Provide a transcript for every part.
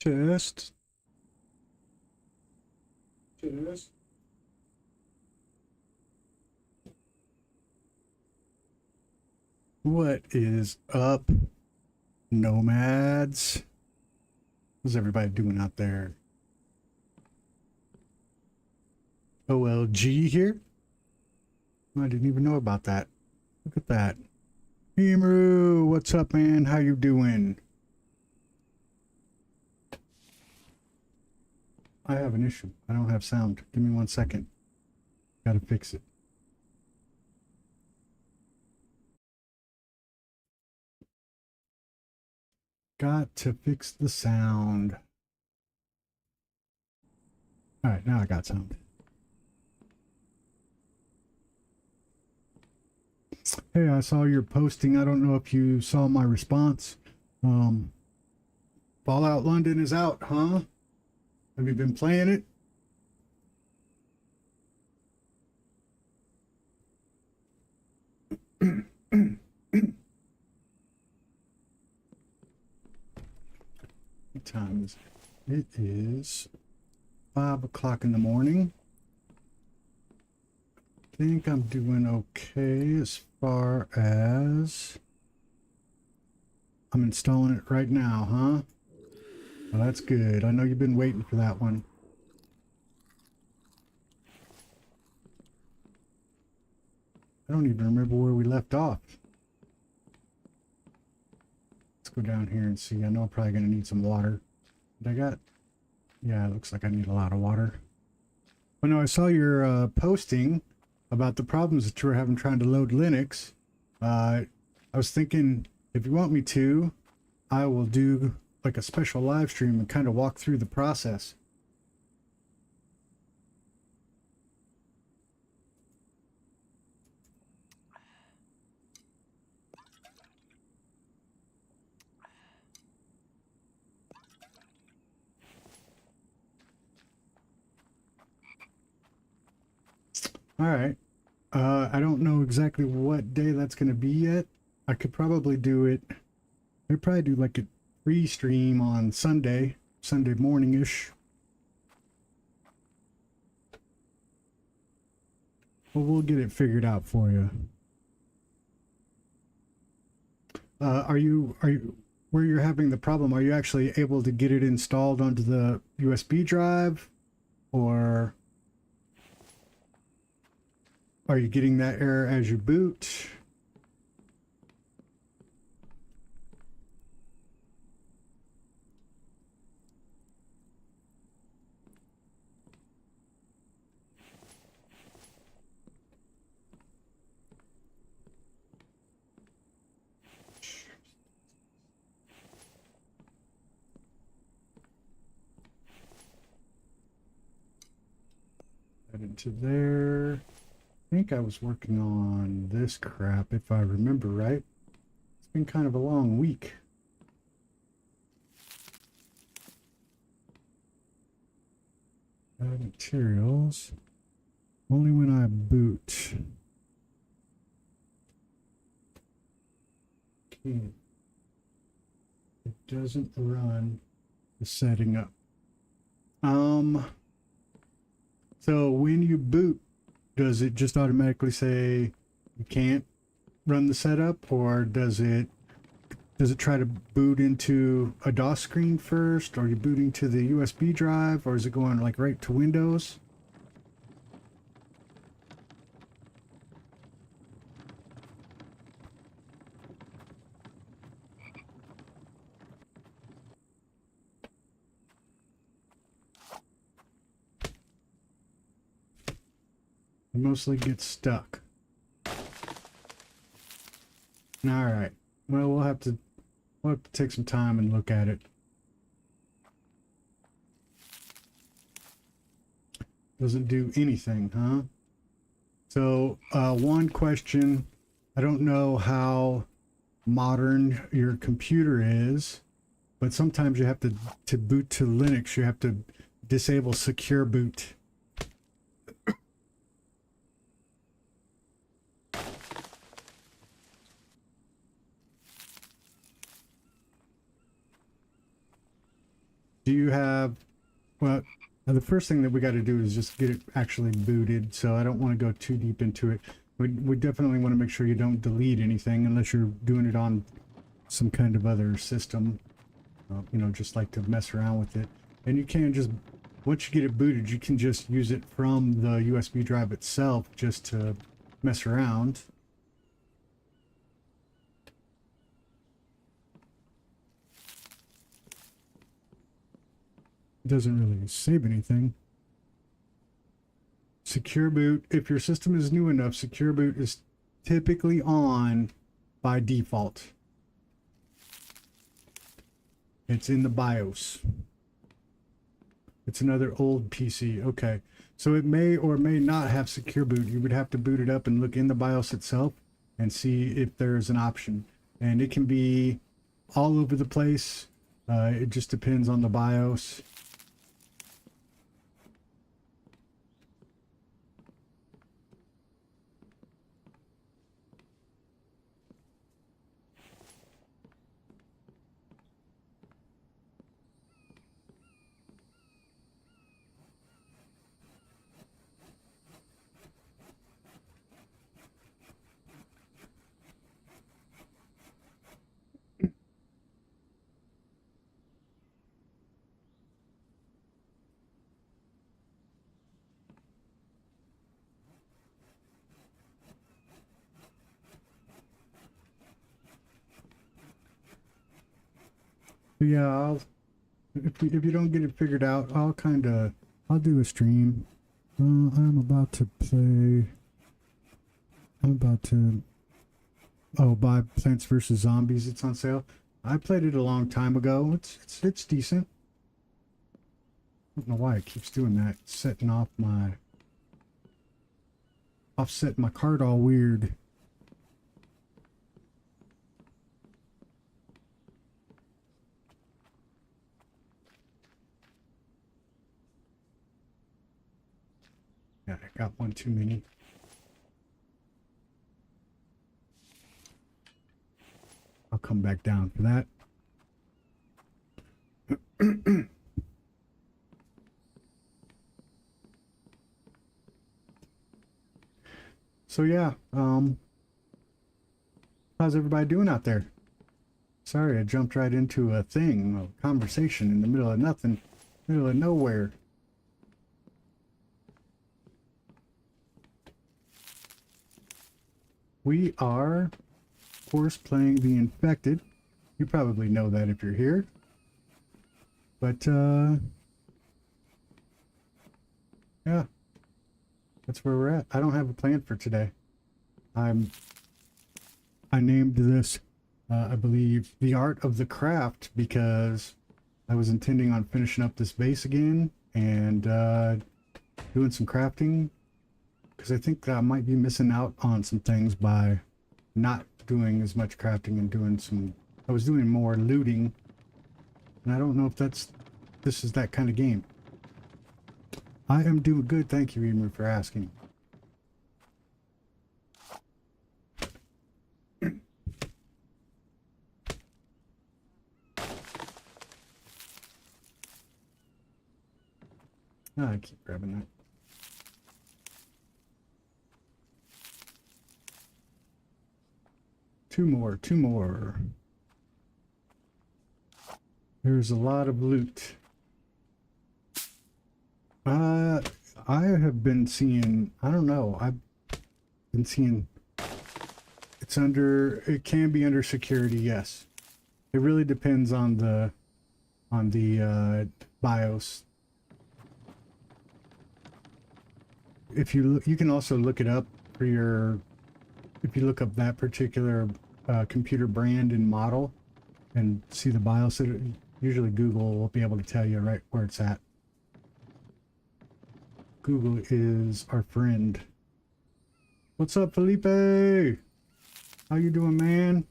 Test. Test. What is up, nomads? What's everybody doing out there? OLG here? I didn't even know about that. Look at that. Emu, what's up, man? How you doing? I have an issue. I don't have sound. Give me 1 second. Gotta fix it. Got to fix the sound. All right, now I got sound. Hey, I saw your posting. I don't know if you saw my response. Fallout London is out, huh? Have you been playing it? What time is it? It is 5 o'clock in the morning. I think I'm doing okay as far as I'm installing it right now, huh? Well, that's good. I know you've been waiting for that one. I don't even remember where we left off. Let's go down here and see. I know I'm probably going to need some water. What I got? Yeah, it looks like I need a lot of water. But no, I saw your posting about the problems that you were having trying to load Linux. I was thinking, if you want me to, I will do like a special live stream and kind of walk through the process. All right. I don't know exactly what day that's going to be yet. I could probably do it. I'd probably do like a free stream on Sunday morning-ish. Well, we'll get it figured out for you. Are you where you're having the problem? Are you actually able to get it installed onto the USB drive, or are you getting that error as you boot? Add into there. I think I was working on this crap, if I remember right. It's been kind of a long week. Add materials. Only when I boot. Okay. It doesn't run the setting up. So when you boot, does it just automatically say you can't run the setup, or does it try to boot into a DOS screen first? Or are you booting to the USB drive, or is it going like right to Windows? It mostly gets stuck. All right. Well, we'll have to take some time and look at it. Doesn't do anything, huh? So, one question. I don't know how modern your computer is, but sometimes you have to boot to Linux, you have to disable secure boot. Do you have, well, the first thing that we got to do is just get it actually booted, so I don't want to go too deep into it. We definitely want to make sure you don't delete anything unless you're doing it on some kind of other system. You know, just like to mess around with it. And you can just, once you get it booted, you can just use it from the USB drive itself just to mess around. It doesn't really save anything. Secure boot, if your system is new enough, secure boot is typically on by default. It's in the BIOS. It's another old PC. Okay. So it may or may not have secure boot. You would have to boot it up and look in the BIOS itself and see if there's an option. And it can be all over the place. It just depends on the BIOS. Yeah, if you don't get it figured out, I'll do a stream. I'm about to play. I'm about to. Oh, buy Plants vs Zombies. It's on sale. I played it a long time ago. It's decent. I don't know why it keeps doing that. It's setting off my. Offset my card all weird. Yeah, I got one too many. I'll come back down for that. So yeah, how's everybody doing out there? Sorry, I jumped right into a conversation in the middle of nothing, middle of nowhere. We are, of course, playing The Infected. You probably know that if you're here. But, yeah, that's where we're at. I don't have a plan for today. I named this, I believe, The Art of the Craft because I was intending on finishing up this base again and doing some crafting. Because I think I might be missing out on some things by not doing as much crafting and doing some... I was doing more looting. And I don't know if this is that kind of game. I am doing good, thank you, Emu, for asking. I keep grabbing that. Two more. There's a lot of loot. I have been seeing, I don't know, I've been seeing it can be under security, yes. It really depends on the BIOS. If you can also look it up for your, if you look up that particular computer brand and model and see the BIOS, usually Google will be able to tell you right where it's at. Google is our friend. What's up, Felipe? How you doing, man?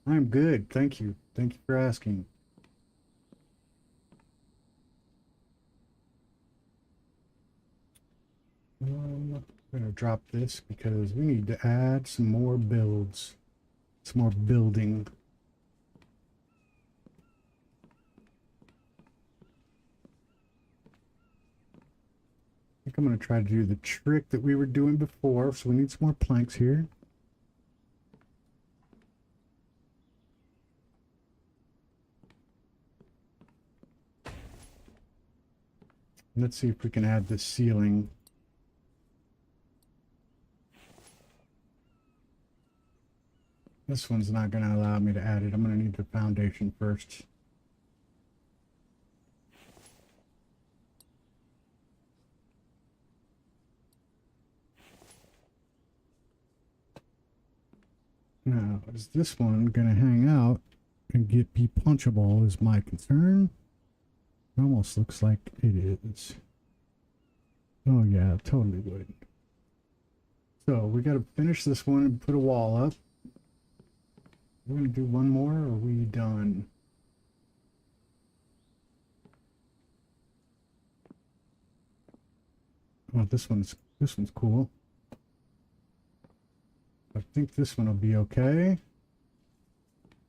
I'm good, thank you. Thank you for asking. I'm gonna drop this because we need to add some more builds, some more building. think I'm going to try to do the trick that we were doing before. So we need some more planks here. Let's see if we can add the ceiling. This one's not going to allow me to add it. I'm going to need the foundation first. Now, is this one going to hang out and be punchable is my concern. It almost looks like it is. Oh yeah, totally would. So we got to finish this one and put a wall up. We're going to do one more, or are we done? Oh, this one's cool. I think this one will be okay.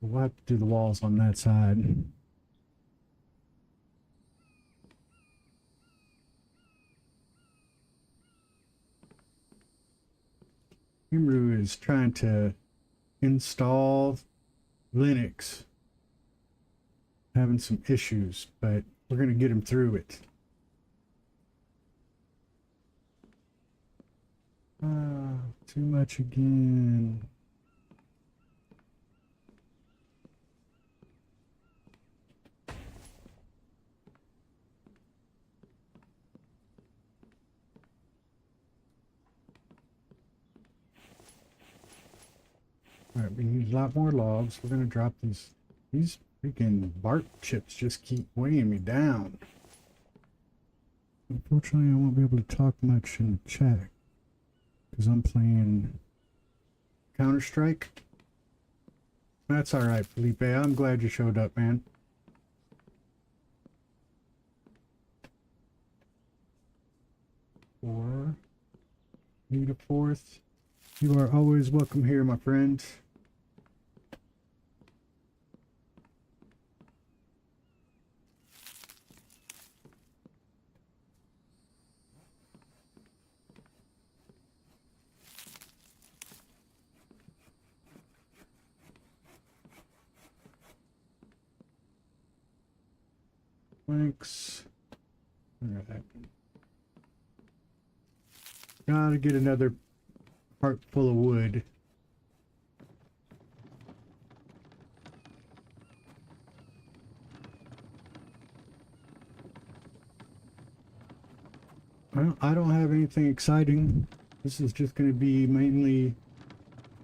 We'll have to do the walls on that side. Imru is trying to install Linux. Having some issues, but we're going to get him through it. Too much again. All right, we need a lot more logs. We're going to drop these freaking bark chips just keep weighing me down. Unfortunately, I won't be able to talk much in the chat because I'm playing Counter-Strike. That's all right, Felipe. I'm glad you showed up, man. Four. Need a fourth. You are always welcome here, my friend. Thanks. All right. Gotta get another heart full of wood. Well, I don't have anything exciting. This is just going to be mainly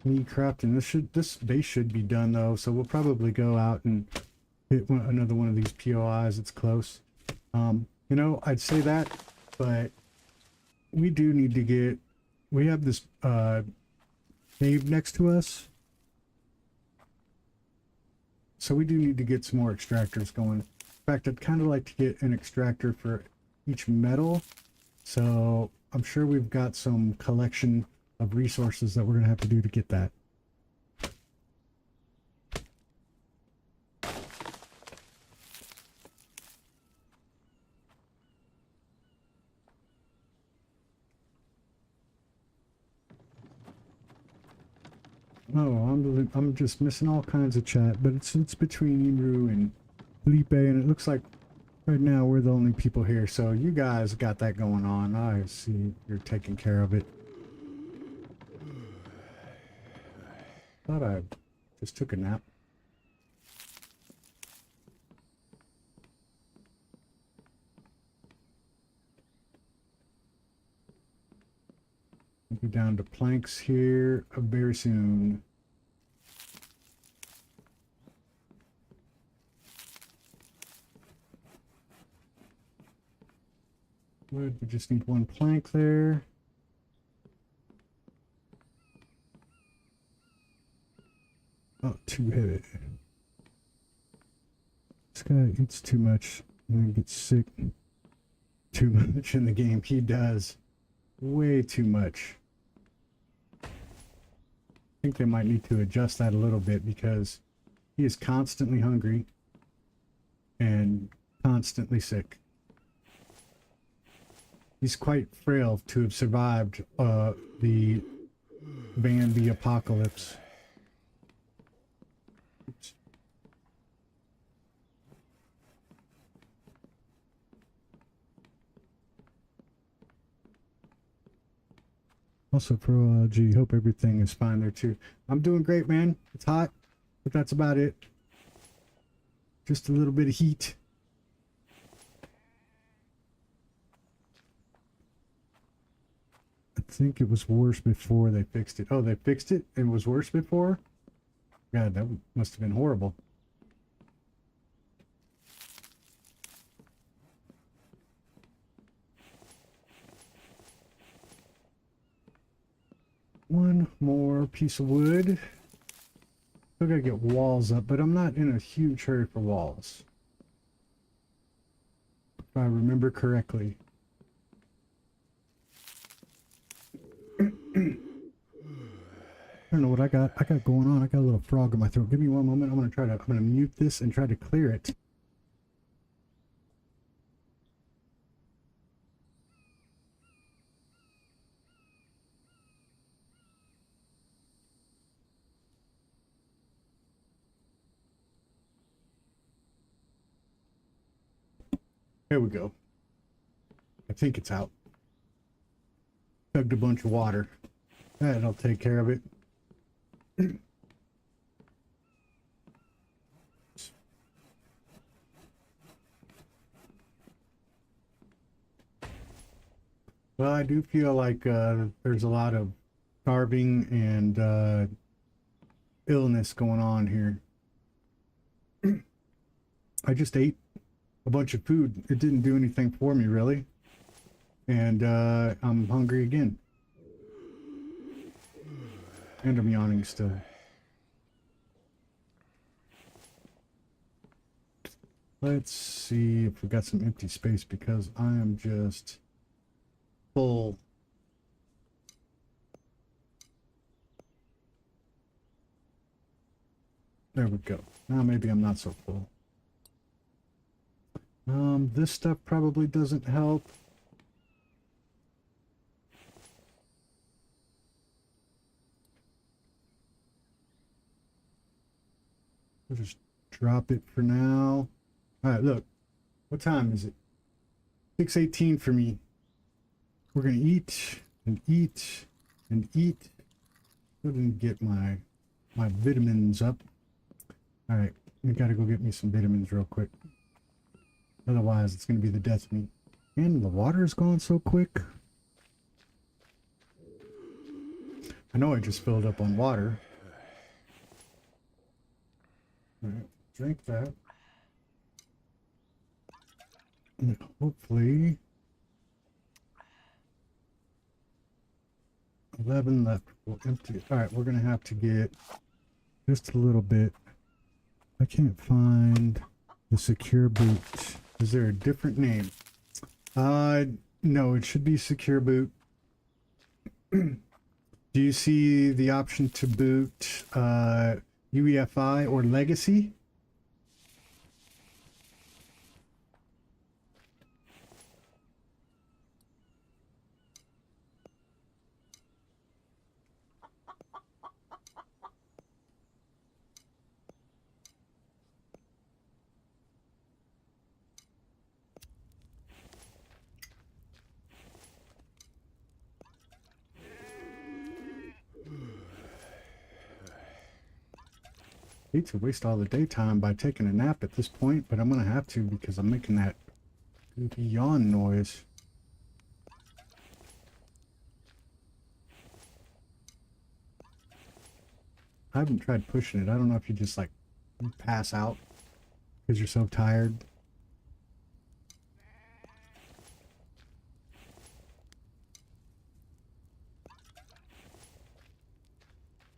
me crafting. This base should be done though, so we'll probably go out and hit another one of these POIs. It's close. You know, I'd say that, but we do need to get. We have this cave next to us, so we do need to get some more extractors going. In fact, I'd kind of like to get an extractor for each metal, so I'm sure we've got some collection of resources that we're gonna have to do to get that. Oh, I'm just missing all kinds of chat, but it's between Imru and Felipe, and it looks like right now we're the only people here. So you guys got that going on. I see you're taking care of it. Thought I just took a nap. We'll be down to planks here very soon. Wood, we just need one plank there. Oh, too heavy. This guy eats too much and then gets sick. Too much in the game. He does. Way too much. I think they might need to adjust that a little bit because he is constantly hungry and constantly sick. He's quite frail to have survived the Bambi apocalypse. Oops. Also, Pro G, hope everything is fine there too. I'm doing great, man. It's hot, but that's about it. Just a little bit of heat. I think it was worse before they fixed it. Oh, they fixed it? It was worse before? God, that must have been horrible. One more piece of wood. Still gotta get walls up, but I'm not in a huge hurry for walls. If I remember correctly. I don't know what I got going on. I got a little frog in my throat. Give me one moment. I'm gonna mute this and try to clear it. There we go. I think it's out. Chugged a bunch of water. That'll take care of it. Well, I do feel like there's a lot of starving and illness going on here. I just ate a bunch of food. It didn't do anything for me, really. And I'm hungry again. And I'm yawning still. Let's see if we got some empty space because I am just full. There we go. Now maybe I'm not so full. This stuff probably doesn't help. We'll just drop it for now. All right, look. What time is it? 6:18 for me. We're gonna eat and eat and eat. Go ahead and get my vitamins up. All right, we gotta go get me some vitamins real quick. Otherwise, it's gonna be the death of me. And the water's gone so quick. I know I just filled up on water. All right, drink that. And hopefully 11 left. We'll empty it. All right, we're gonna have to get just a little bit. I can't find the secure boot. Is there a different name? No, it should be secure boot. Do you see the option to boot UEFI or legacy? Hate to waste all the daytime by taking a nap at this point, but I'm gonna have to because I'm making that goofy yawn noise. I haven't tried pushing it. I don't know if you just like pass out because you're so tired.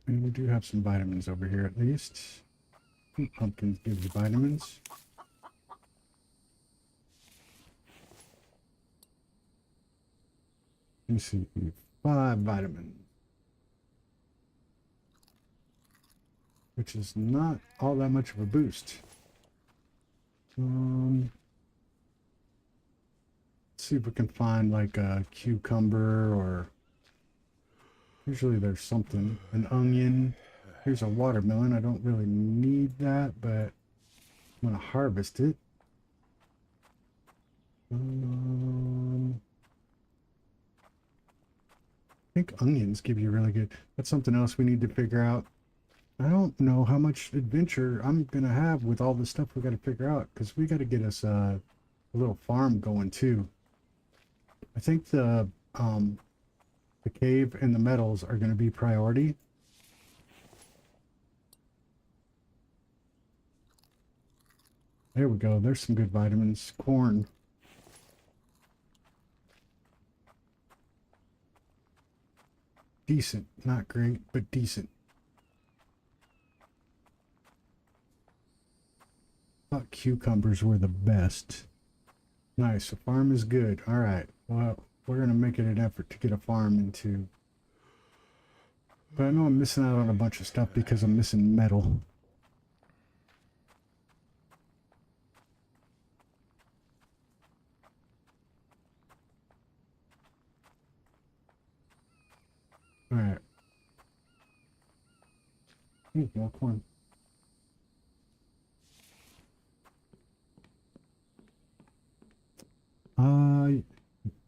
And we do have some vitamins over here at least. Pumpkins give you vitamins. Let me see, 5 vitamins. Which is not all that much of a boost. Let's see if we can find like a cucumber, or usually there's something. An onion. Here's a watermelon. I don't really need that, but I'm gonna harvest it. I think onions give you really good. That's something else we need to figure out. I don't know how much adventure I'm gonna have with all the stuff we got to figure out, because we got to get us a little farm going too. I think the cave and the metals are going to be priority. There we go. There's some good vitamins. Corn. Decent. Not great, but decent. Thought cucumbers were the best. Nice. A farm is good. All right. Well, we're going to make it an effort to get a farm into. But I know I'm missing out on a bunch of stuff because I'm missing metal. All right. More corn.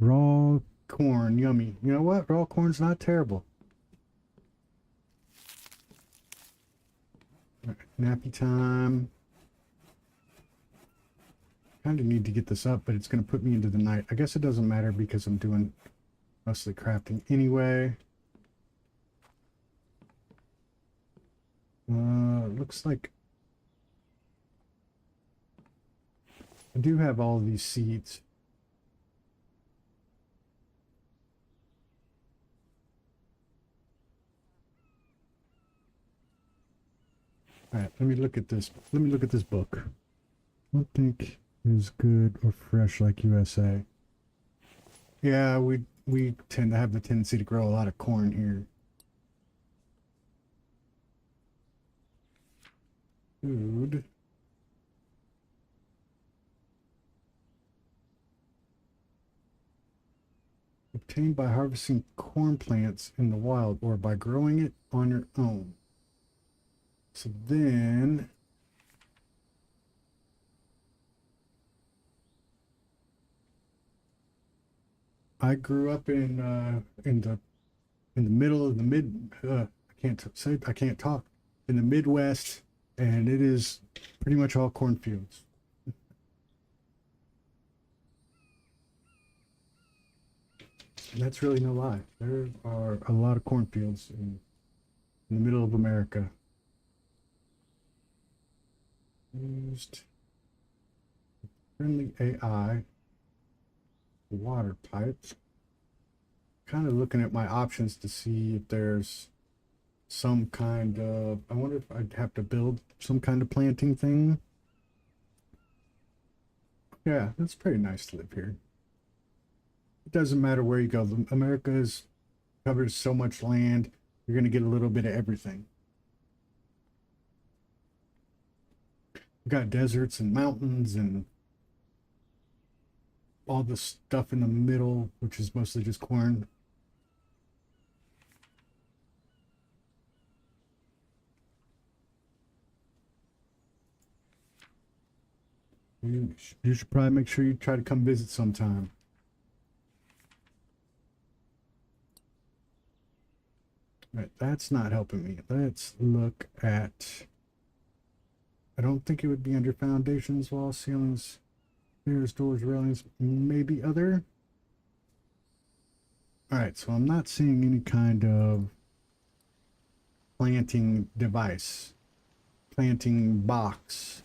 Raw corn, yummy. You know what? Raw corn's not terrible. All right, nappy time. Kind of need to get this up, but it's going to put me into the night. I guess it doesn't matter because I'm doing mostly crafting anyway. Looks like I do have all these seeds. All right, let me look at this. Let me look at this book. I don't think is good or fresh like USA. Yeah, we tend to have the tendency to grow a lot of corn here. Food. Obtained by harvesting corn plants in the wild or by growing it on your own. So then I grew up in the middle of the I can't talk, in the Midwest, and it is pretty much all cornfields. And that's really no lie. There are a lot of cornfields in the middle of America. Used friendly AI water pipes. Kind of looking at my options to see if there's some kind of, I wonder if I'd have to build some kind of planting thing. Yeah, it's pretty nice to live here. It doesn't matter where you go. America covers so much land. You're going to get a little bit of everything. We got deserts and mountains and all the stuff in the middle, which is mostly just corn. You should probably make sure you try to come visit sometime. Right, that's not helping me. Let's look at, I don't think it would be under foundations, walls, ceilings, stairs, doors, railings, maybe other. All right, so I'm not seeing any kind of planting device, planting box.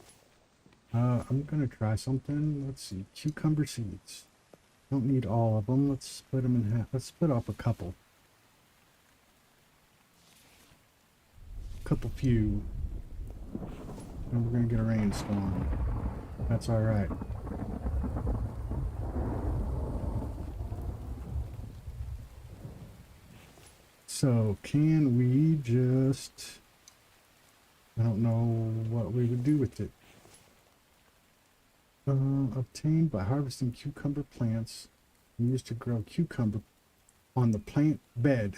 I'm gonna try something. Let's see, cucumber seeds. Don't need all of them. Let's split them in half. Let's split off a couple. Few. And we're gonna get a rainstorm. That's all right. So can we just, I don't know what we would do with it. Obtained by harvesting cucumber plants used to grow cucumber on the plant bed.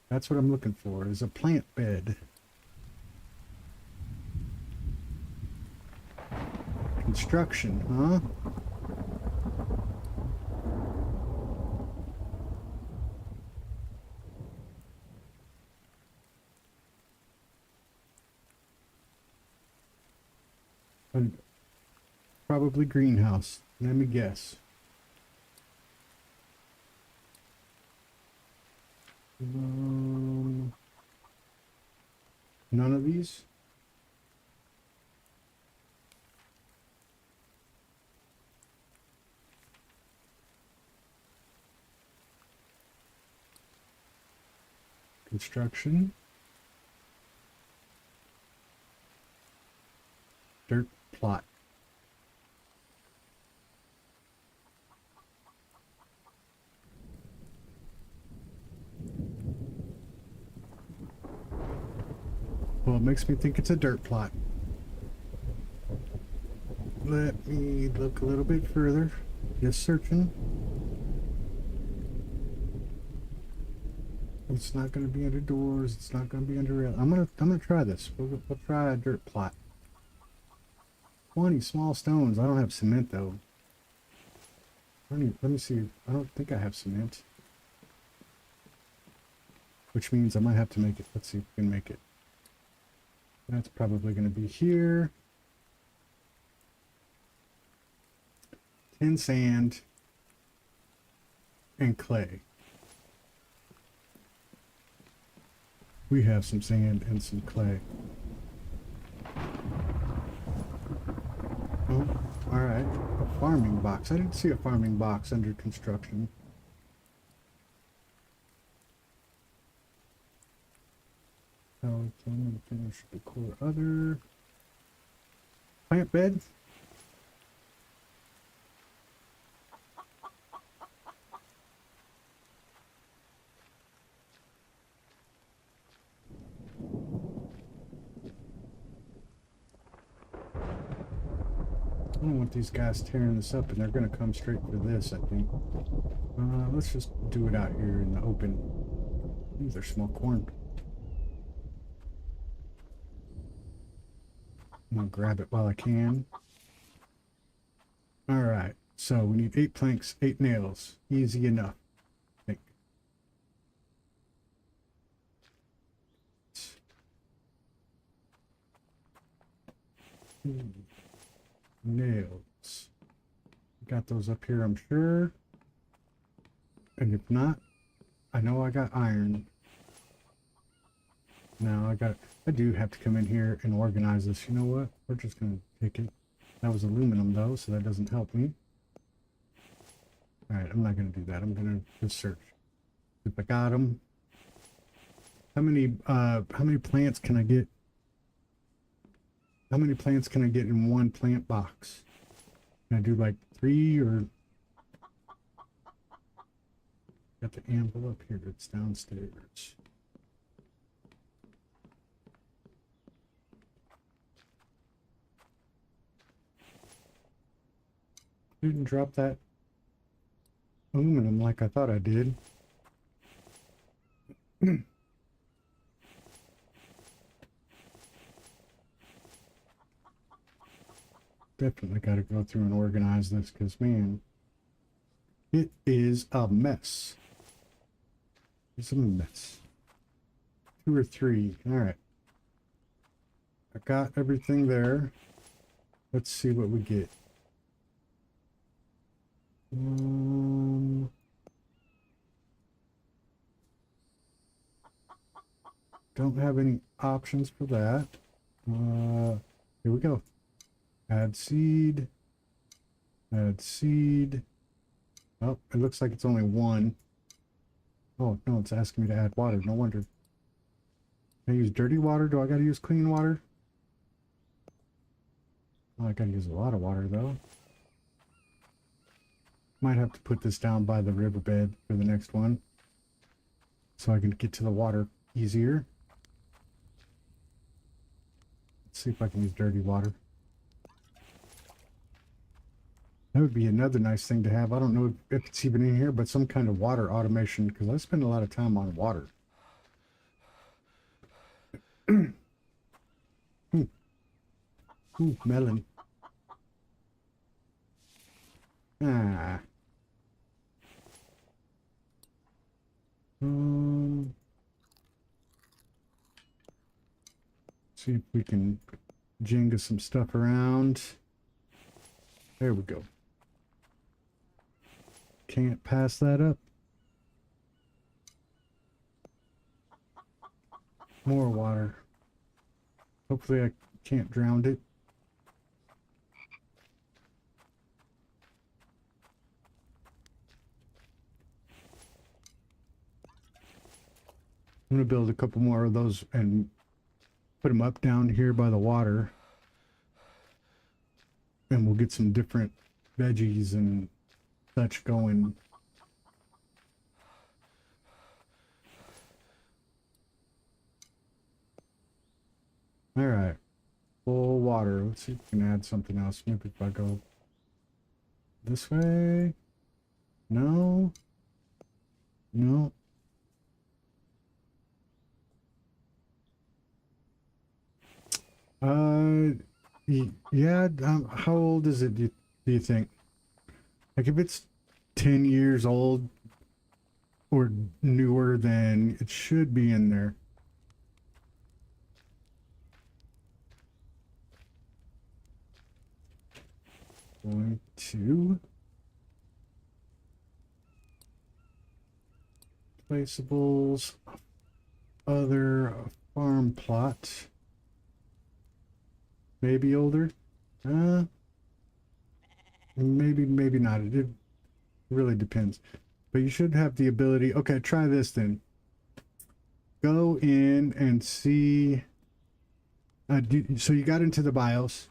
That's what I'm looking for, is a plant bed. Construction, huh? Probably greenhouse. Let me guess. None of these? Construction. Dirt plot. Well, it makes me think it's a dirt plot. Let me look a little bit further. Just searching. It's not going to be under doors. It's not going to be under rail. I'm gonna try this. We'll try a dirt plot. 20 small stones. I don't have cement though. Let me see. I don't think I have cement. Which means I might have to make it. Let's see if we can make it. That's probably going to be here. 10 sand and clay. We have some sand and some clay. Oh, all right. A farming box. I didn't see a farming box under construction. So I'm going to finish the core other. Plant bed. I don't want these guys tearing this up, and they're going to come straight for this, I think. Let's just do it out here in the open. These are small corn. I'm going to grab it while I can. Alright, so we need 8 planks, 8 nails. Easy enough, I think. Nails. Got those up here, I'm sure. And if not, I know I got iron. Now I do have to come in here and organize this. You know what? We're just going to take it. That was aluminum though, so that doesn't help me. Alright, I'm not going to do that. I'm going to just search. If I got them. How many plants can I get? How many plants can I get in one plant box? Can I do like 3 or... Got the anvil up here. It's downstairs. Didn't drop that aluminum like I thought I did. Definitely got to go through and organize this because, man, it is a mess. It's a mess. 2 or 3. All right. I got everything there. Let's see what we get. Don't have any options for that. Here we go. Add seed. Add seed. Oh, it looks like it's only 1. Oh, no, it's asking me to add water. No wonder. Can I use dirty water? Do I gotta use clean water? Oh, I gotta use a lot of water, though. Might have to put this down by the riverbed for the next one, so I can get to the water easier. Let's see if I can use dirty water. That would be another nice thing to have. I don't know if it's even in here, but some kind of water automation, because I spend a lot of time on water. Ooh, melon. Ah. See if we can Jenga some stuff around. There we go. Can't pass that up. More water. Hopefully I can't drown it. I'm gonna build a couple more of those and put them up down here by the water. And we'll get some different veggies and such going. All right, full water. Let's see if we can add something else. Maybe if I go this way. No. No. Yeah. How old is it? Do you think? Like if it's 10 years old or newer, then it should be in there. Going to placeables, other farm plot. Maybe older. Maybe not. It really depends. But you should have the ability. Okay, try this then. Go in and see. So you got into the BIOS.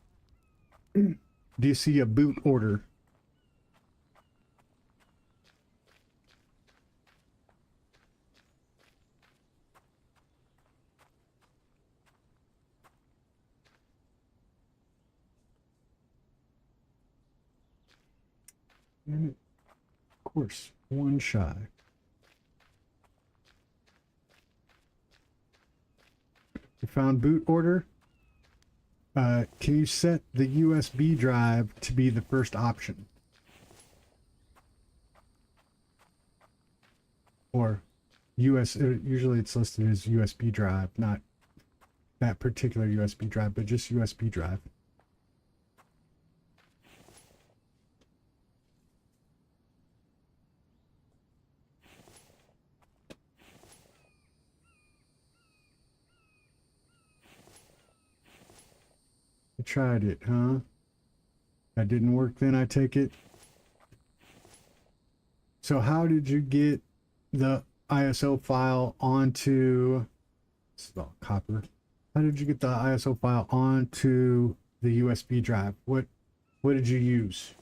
Do you see a boot order? And of course, one shy. You found boot order. Can you set the USB drive to be the first option? Or usually it's listed as USB drive, not that particular USB drive, but just USB drive. You tried it, huh? That didn't work then, I take it. So how did you get the ISO file onto, this is all copper. How did you get the ISO file onto the USB drive? What did you use?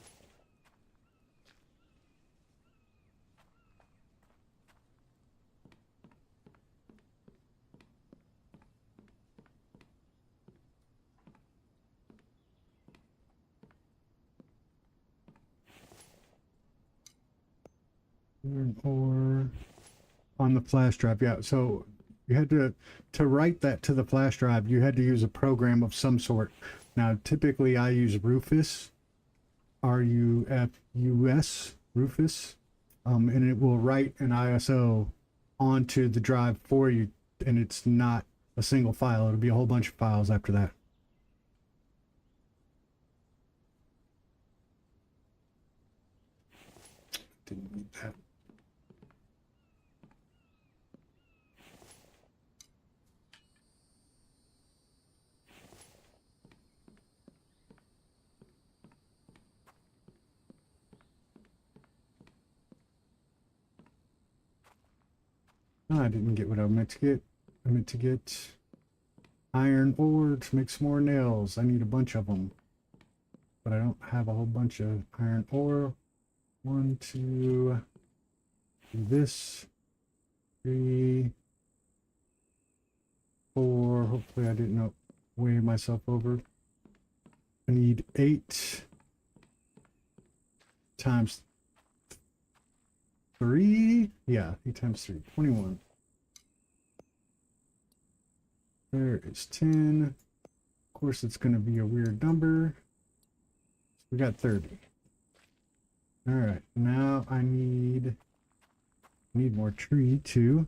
Or on the flash drive, yeah. So you had to write that to the flash drive. You had to use a program of some sort. Now, typically, I use Rufus, RUFUS, Rufus, and it will write an ISO onto the drive for you, and it's not a single file. It'll be a whole bunch of files after that. Didn't need that. Oh, I didn't get what I meant to get. I meant to get iron ore to make some more nails. I need a bunch of them, but I don't have a whole bunch of iron ore. 1, 2, do this, 3, 4. Hopefully I didn't weigh myself over. I need 8. times 3. Yeah, 8 times 3, 21. There is 10. Of course, it's going to be a weird number. We got 30. All right, now I need more tree too.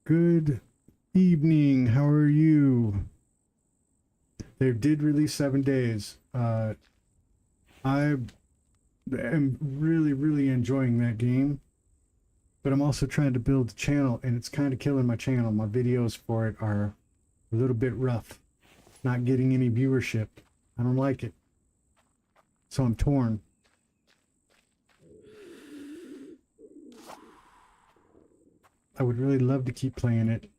Good evening. How are you? They did release 7 days. I am really enjoying that game, but I'm also trying to build a channel, and it's kind of killing my channel. My videos for it are a little bit rough, not getting any viewership. I don't like it, so I'm torn. I would really love to keep playing it,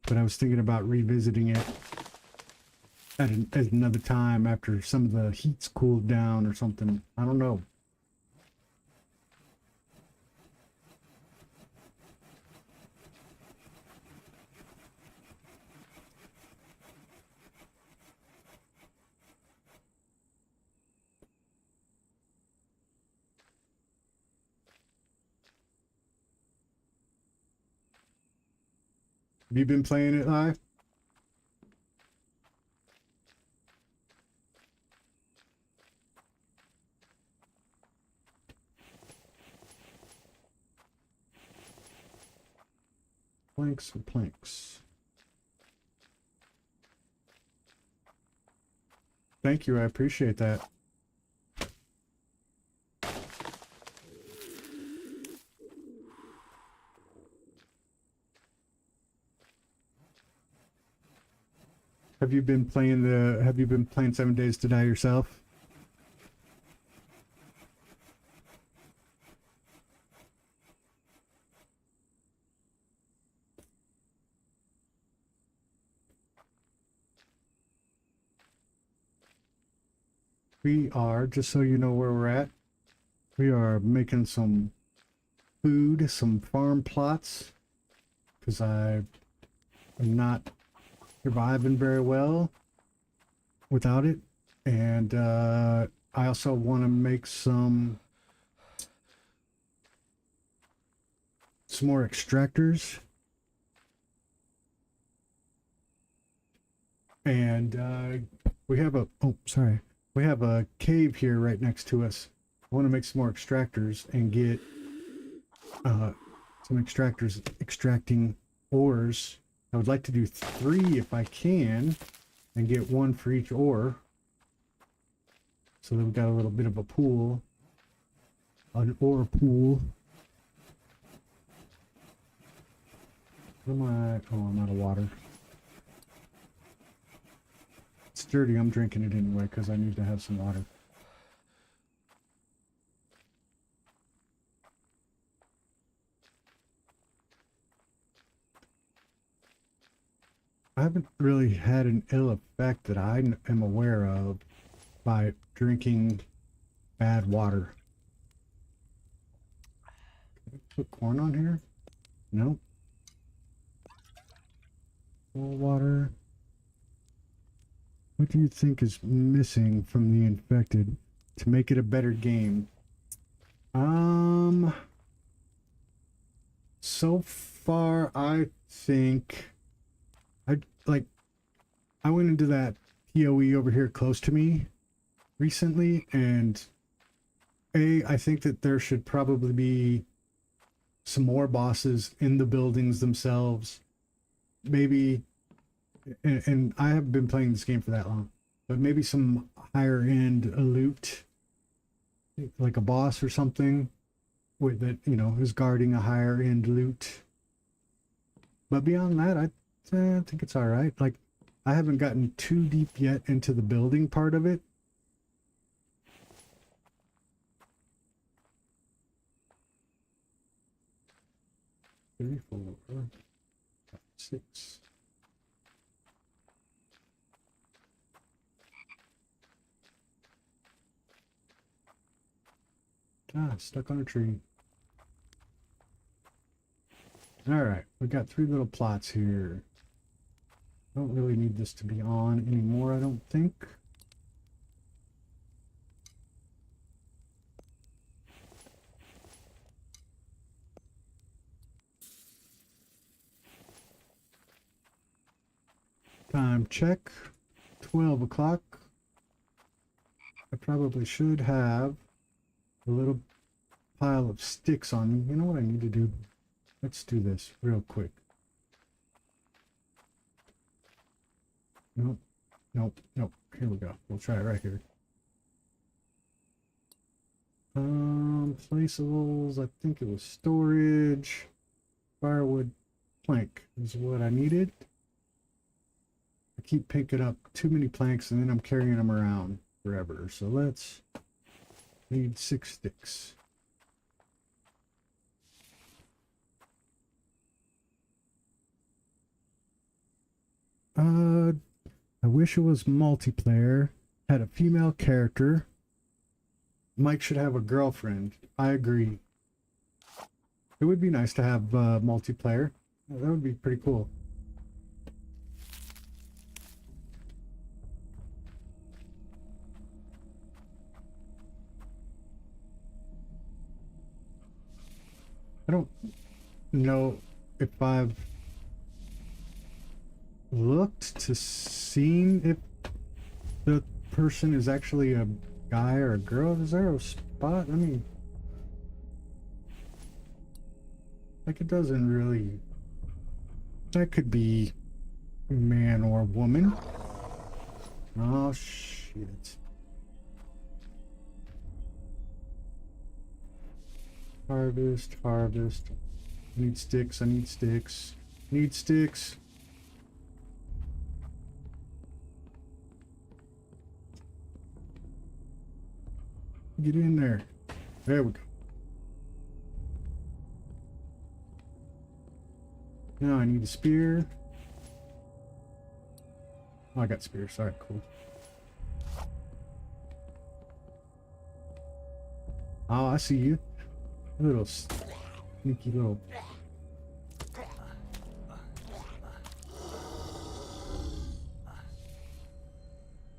but I was thinking about revisiting it at another time after some of the heat's cooled down or something. I don't know. Have you been playing it live? Planks and planks. Thank you, I appreciate that. Have you been playing 7 Days to Die yourself? We are, just so you know where we're at, we are making some food, some farm plots, because I am not surviving very well without it. And I also want to make some more extractors. And we have a, oh, sorry. We have a cave here right next to us. I want to make some more extractors and get some extractors extracting ores. I would like to do 3 if I can and get 1 for each ore. So that we've got a little bit of a pool, an ore pool. What am I? Oh, I'm out of water. It's dirty. I'm drinking it anyway because I need to have some water. I haven't really had an ill effect that I am aware of by drinking bad water. Can I put corn on here? No. Full water. What do you think is missing from the infected to make it a better game? So far I think I went into that PoE over here close to me recently, and I think that there should probably be some more bosses in the buildings themselves. Maybe, and I haven't been playing this game for that long, but maybe some higher end loot, like a boss or something with that, you know, is guarding a higher end loot. But beyond that, I think it's all right. Like, I haven't gotten too deep yet into the building part of it. Three, 4, 5, 6. Ah, stuck on a tree. All right, we got 3 little plots here. Don't really need this to be on anymore, I don't think. Time check. 12 o'clock. I probably should have a little pile of sticks on me. You know what I need to do? Let's do this real quick. Nope. Nope. Nope. Here we go. We'll try it right here. Placeables. I think it was storage. Firewood plank is what I needed. I keep picking up too many planks and then I'm carrying them around forever. So let's need 6 sticks. I wish it was multiplayer, had a female character. Mike should have a girlfriend. I agree. It would be nice to have multiplayer. That would be pretty cool. I don't know if I've looked to see if the person is actually a guy or a girl. Is there a spot? I mean, like, it doesn't really. That could be a man or a woman. Oh shit. Harvest, harvest. I need sticks, I need sticks. Need sticks. Get in there. There we go. Now I need a spear. Oh, I got spears. Alright, cool. Oh, I see you. Little sneaky little.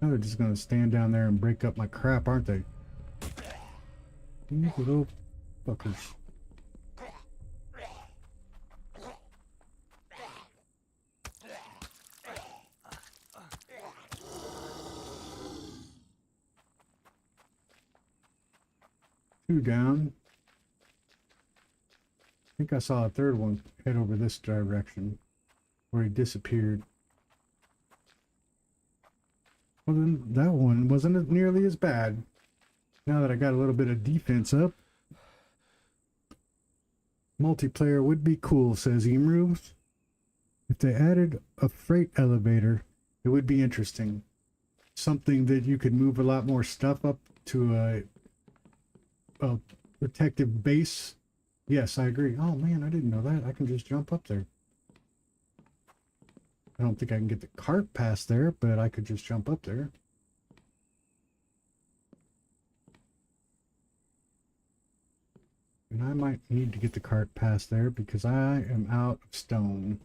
Now they're just gonna stand down there and break up my crap, aren't they? These little fuckers. Two down. I think I saw a third one head over this direction where he disappeared. Well, then that one wasn't nearly as bad. Now that I got a little bit of defense up. Multiplayer would be cool, says Emru. If they added a freight elevator, it would be interesting. Something that you could move a lot more stuff up to a protective base. Yes, I agree. Oh man, I didn't know that. I can just jump up there. I don't think I can get the cart past there, but I could just jump up there. And I might need to get the cart past there because I am out of stone.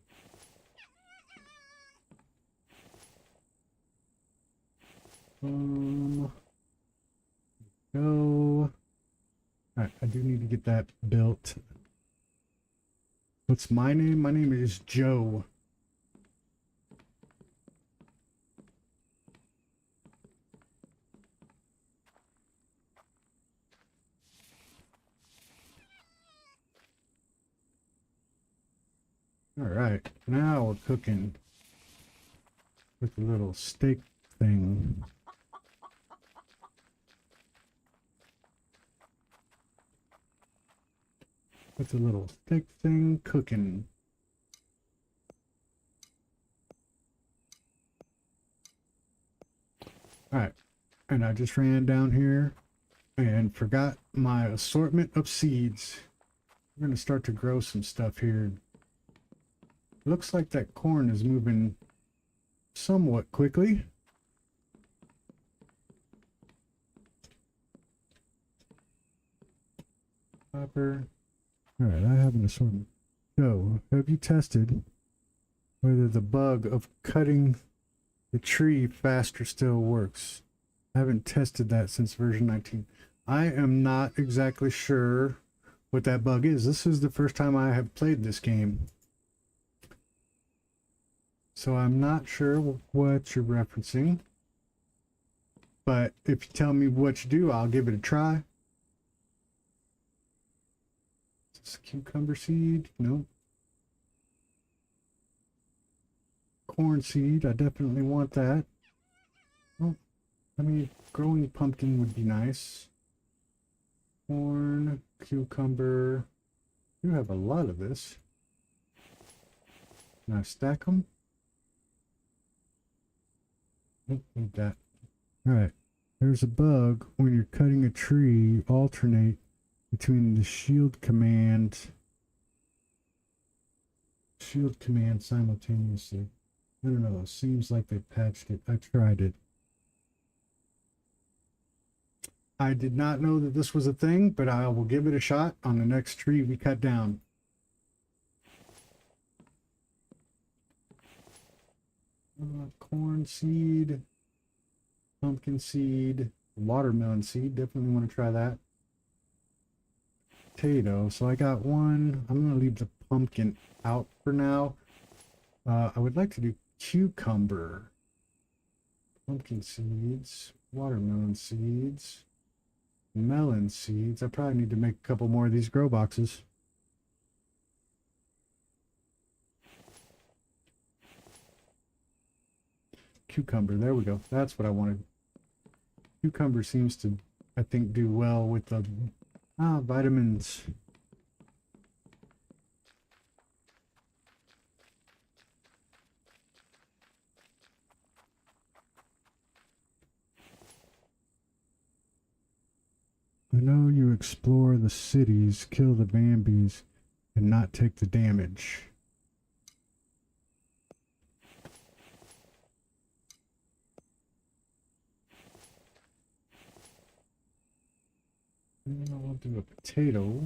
Go. Alright, I do need to get that built. What's my name? My name is Joe. Alright, now we're cooking with a little steak thing. With a little steak thing cooking. Alright, and I just ran down here and forgot my assortment of seeds. We're gonna start to grow some stuff here. Looks like that corn is moving somewhat quickly. Copper. Alright, I have an assortment. So, have you tested whether the bug of cutting the tree faster still works? I haven't tested that since version 19. I am not exactly sure what that bug is. This is the first time I have played this game. So I'm not sure what you're referencing, but if you tell me what you do, I'll give it a try. Is this a cucumber seed? No. Corn seed, I definitely want that. Oh, I mean, growing pumpkin would be nice. Corn, cucumber. You have a lot of this. Now stack them. Nope, need that. Alright. There's a bug when you're cutting a tree. Alternate between the shield command simultaneously. I don't know. It seems like they patched it. I tried it. I did not know that this was a thing, but I will give it a shot on the next tree we cut down. Corn seed, pumpkin seed, watermelon seed. Definitely want to try that. Potato. So I got one. I'm going to leave the pumpkin out for now. I would like to do cucumber, pumpkin seeds, watermelon seeds, melon seeds. I probably need to make a couple more of these grow boxes. Cucumber, there we go. That's what I wanted. Cucumber seems to, I think, do well with the vitamins. I know you explore the cities, kill the Bambis, and not take the damage. We'll do a potato.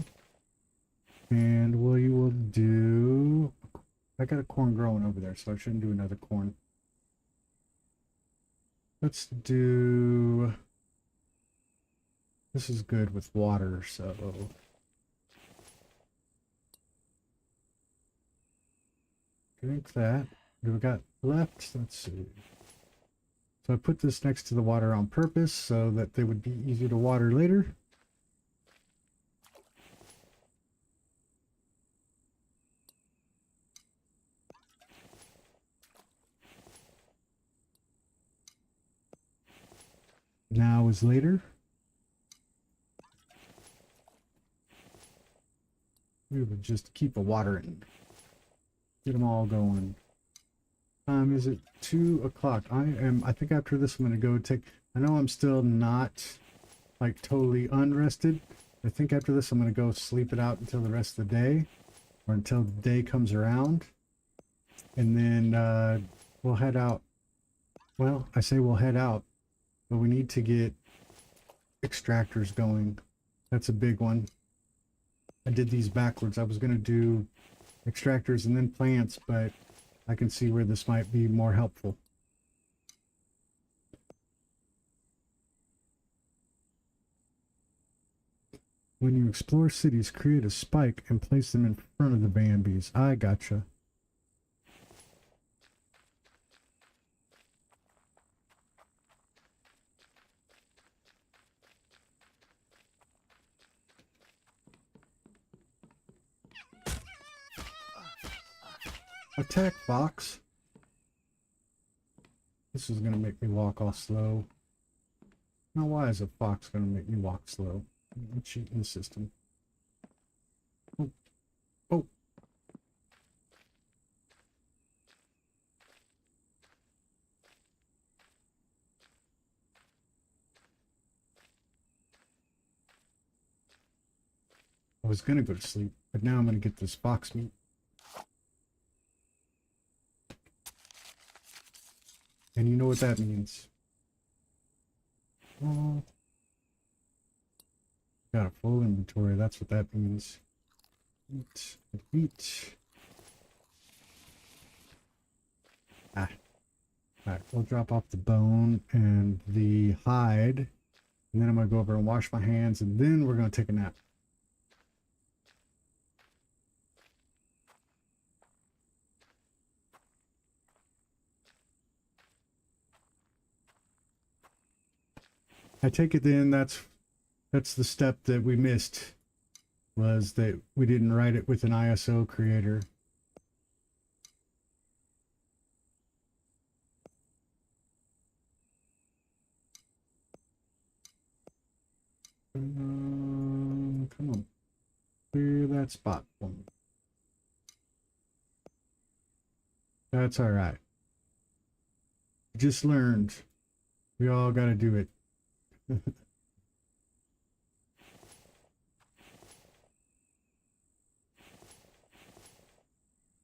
And we will do... I got a corn growing over there, so I shouldn't do another corn. Let's do... This is good with water, so... Drink that. What do we got left? Let's see. So I put this next to the water on purpose so that they would be easy to water later. Now is later. We would just keep a watering. Get them all going. Is it 2 o'clock? I think after this I'm going to go take, I know I'm still not like totally unrested. I think after this I'm going to go sleep it out until the rest of the day, or until the day comes around. And then we'll head out. Well, I say we'll head out, but we need to get extractors going. That's a big one. I did these backwards. I was going to do extractors and then plants, but I can see where this might be more helpful. When you explore cities, create a spike and place them in front of the Bambis. I gotcha. Attack fox. This is going to make me walk all slow. Now, why is a fox going to make me walk slow? I'm cheating the system. Oh. Oh. I was going to go to sleep, but now I'm going to get this fox meat. And you know what that means. Oh. Got a full inventory, that's what that means. Eat, eat. Alright, we'll drop off the bone and the hide. And then I'm going to go over and wash my hands, and then we're going to take a nap. I take it then that's the step that we missed, was that we didn't write it with an ISO creator. Come on, clear that spot for me. That's all right. Just learned. We all got to do it.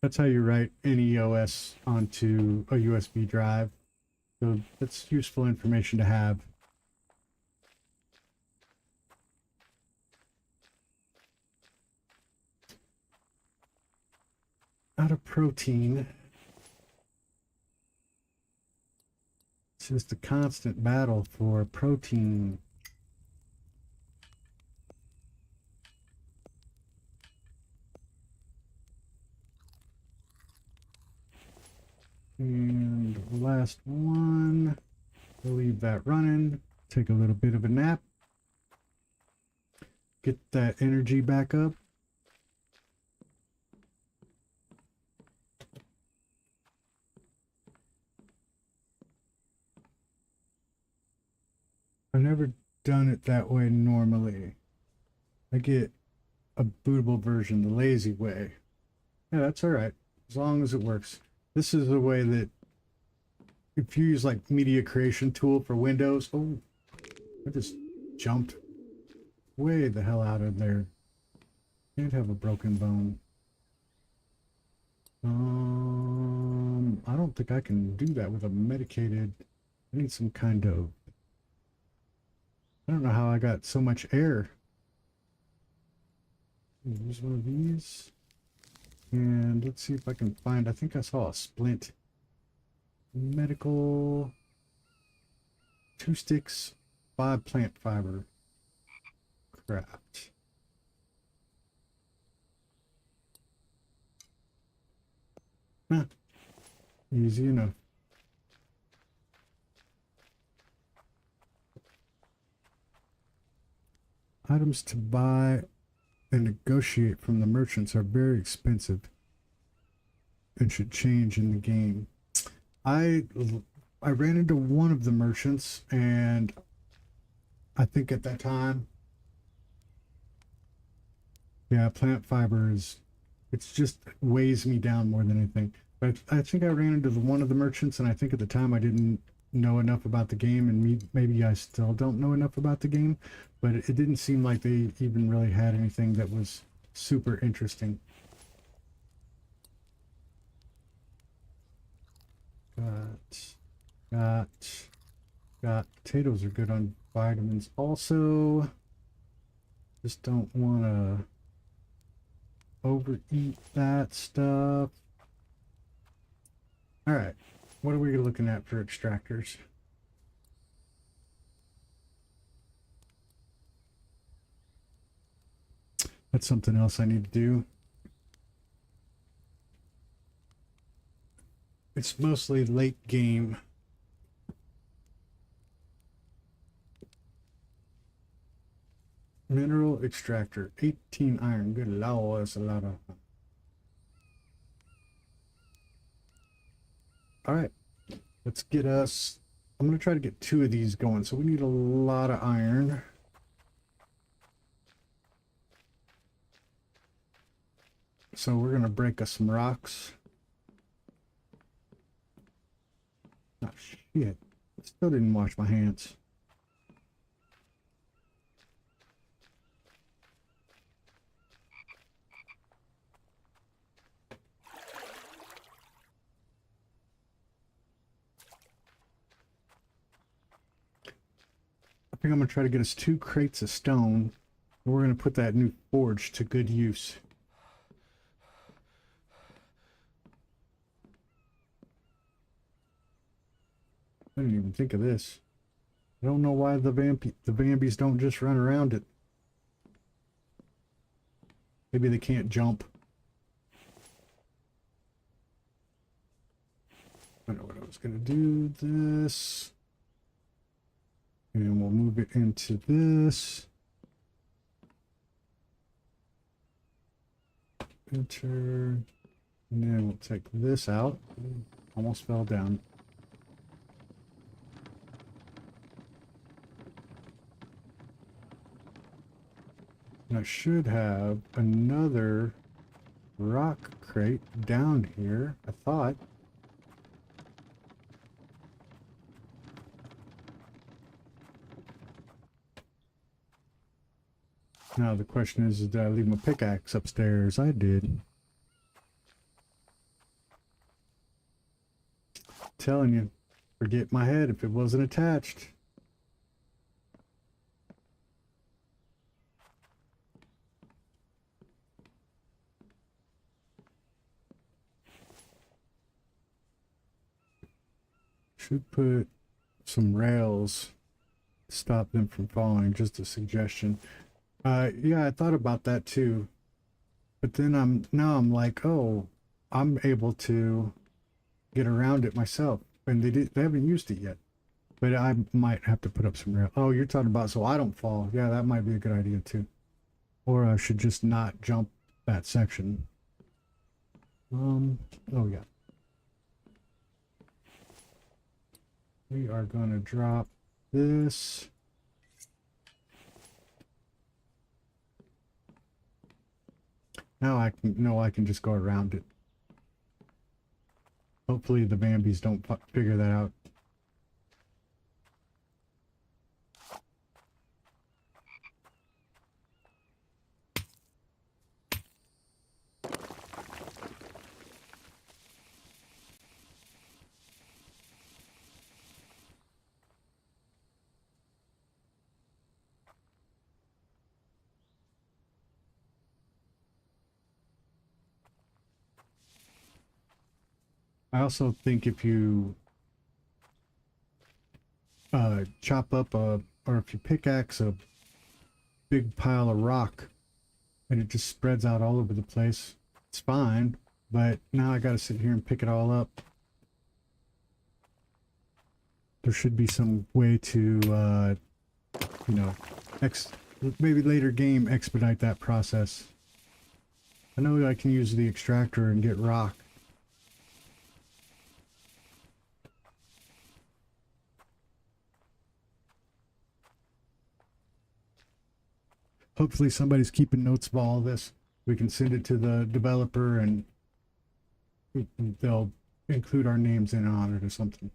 That's how you write any OS onto a USB drive. So that's useful information to have. Out of protein. It's just a constant battle for protein. And the last one, we'll leave that running. Take a little bit of a nap. Get that energy back up. I've never done it that way normally. I get a bootable version the lazy way. Yeah, that's all right, as long as it works. This is the way that if you use like media creation tool for Windows. Oh, I just jumped way the hell out of there. Can't have a broken bone. I don't think I can do that with a medicated. I need some kind of, I don't know how I got so much air. Use one of these. And let's see if I can find, I think I saw a splint. Medical, 2 sticks, 5 plant fiber. Craft. Huh. Easy enough. Items to buy and negotiate from the merchants are very expensive and should change in the game. I ran into one of the merchants, and I think at that time, yeah, plant fiber is, it's just weighs me down more than anything. But I think I ran into one of the merchants, and I think at the time I didn't know enough about the game, and maybe I still don't know enough about the game, but it didn't seem like they even really had anything that was super interesting. Got potatoes are good on vitamins also. Just don't want to overeat that stuff. All right, what are we looking at for extractors? That's something else I need to do. It's mostly late game. Mineral extractor, 18 iron. Good lord, that's a lot of. All right, let's get us. I'm gonna try to get 2 of these going. So we need a lot of iron. So we're gonna break us some rocks. Oh shit! Still didn't wash my hands. I think I'm gonna try to get us 2 crates of stone. And we're gonna put that new forge to good use. I didn't even think of this. I don't know why the Vambies don't just run around it. Maybe they can't jump. I know what I was gonna do. This. And we'll move it into this. Enter. And then we'll take this out. Almost fell down. And I should have another rock crate down here, I thought. Now the question is, did I leave my pickaxe upstairs? I did. Telling you, forget my head if it wasn't attached. Should put some rails to stop them from falling, just a suggestion. Yeah, I thought about that too. But then I'm like, oh, I'm able to get around it myself. And they haven't used it yet. But I might have to put up some rail. Oh, you're talking about so I don't fall. Yeah, that might be a good idea too. Or I should just not jump that section. Oh yeah. We are gonna drop this. Now I can just go around it. Hopefully the Bambis don't figure that out. I also think if you chop up or if you pickaxe a big pile of rock and it just spreads out all over the place, it's fine. But now I gotta sit here and pick it all up. There should be some way to, you know, maybe later game expedite that process. I know I can use the extractor and get rock. Hopefully somebody's keeping notes of all this. We can send it to the developer and they'll include our names in on it or something.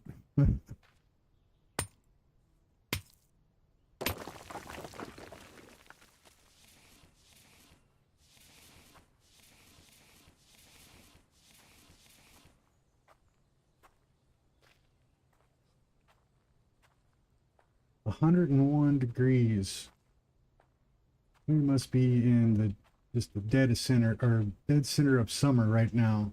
101 degrees. We must be in just the dead center of summer right now.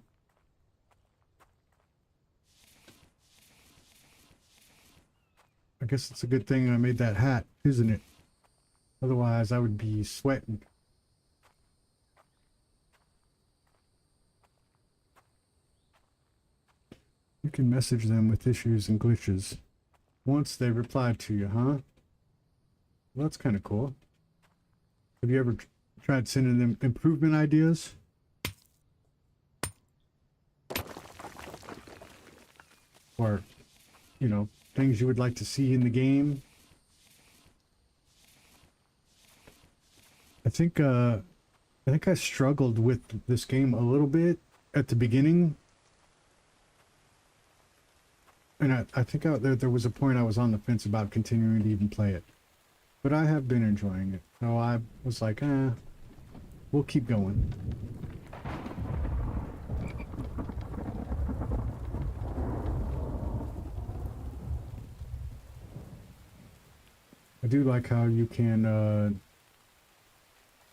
I guess it's a good thing I made that hat, isn't it? Otherwise I would be sweating. You can message them with issues and glitches once they reply to you, huh? Well, that's kind of cool. Have you ever tried sending them improvement ideas? Or, you know, things you would like to see in the game? I think I struggled with this game a little bit at the beginning. And I think there was a point I was on the fence about continuing to even play it. But I have been enjoying it. So I was like, we'll keep going. I do like how you can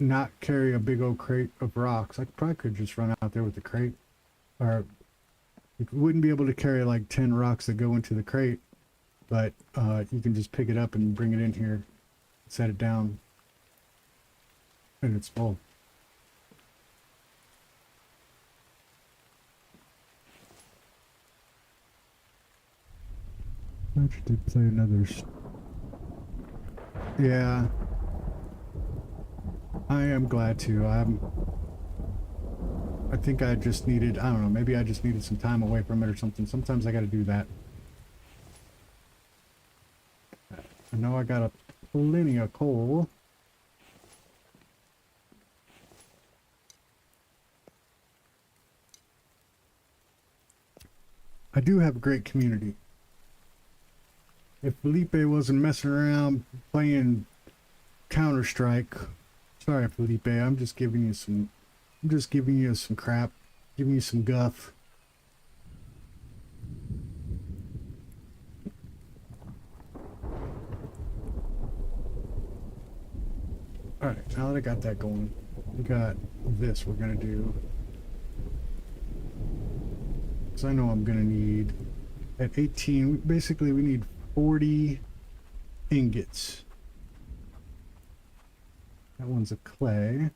not carry a big old crate of rocks. I probably could just run out there with the crate. Or you wouldn't be able to carry like 10 rocks that go into the crate. But you can just pick it up and bring it in here. Set it down and it's full. I did play another Yeah, I am glad to. I think I just needed, I don't know, maybe I just needed some time away from it or something. Sometimes I got to do that. I know I got a plenty of coal. I do have a great community. If Felipe wasn't messing around playing Counter-Strike, sorry Felipe, I'm just giving you some crap, giving you some guff. Alright, now that I got that going, we got this we're gonna do. Because I know I'm gonna need, at 18, basically we need 40 ingots. That one's a clay.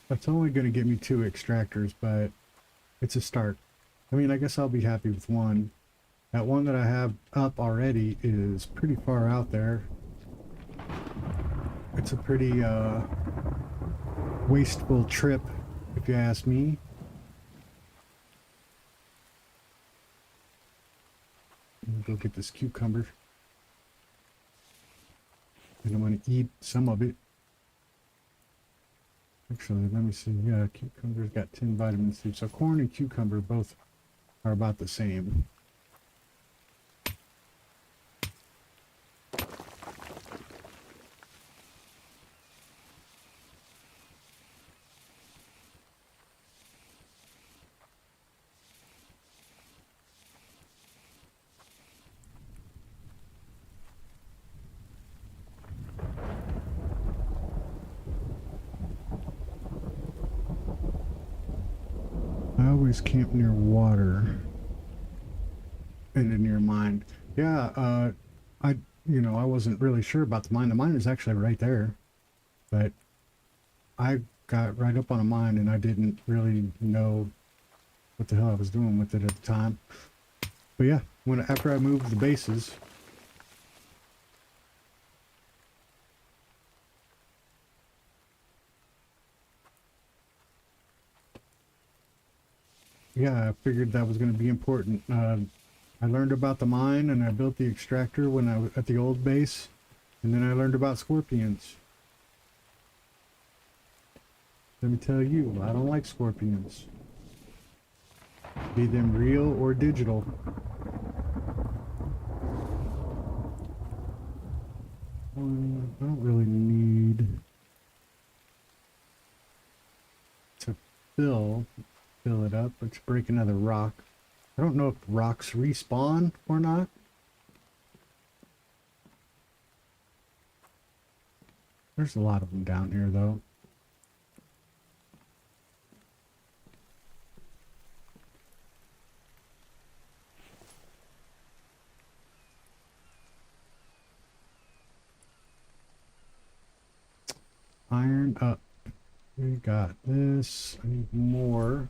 That's only going to get me 2 extractors, but it's a start. I mean, I guess I'll be happy with one. That one that I have up already is pretty far out there. It's a pretty wasteful trip, if you ask me. Go get this cucumber. And I'm going to eat some of it. Actually, let me see. Yeah, cucumber's got 10 vitamin C. So corn and cucumber both are about the same. I always camp near water and near mine. Yeah, I wasn't really sure about the mine. The mine is actually right there, but I got right up on a mine and I didn't really know what the hell I was doing with it at the time. But yeah, after I moved the bases, yeah, I figured that was going to be important. I learned about the mine and I built the extractor when I was at the old base, and then I learned about scorpions. Let me tell you, I don't like scorpions. Be them real or digital. I don't really need to fill it up. Let's break another rock. I don't know if rocks respawn or not. There's a lot of them down here though. Iron up. We got this. I need more.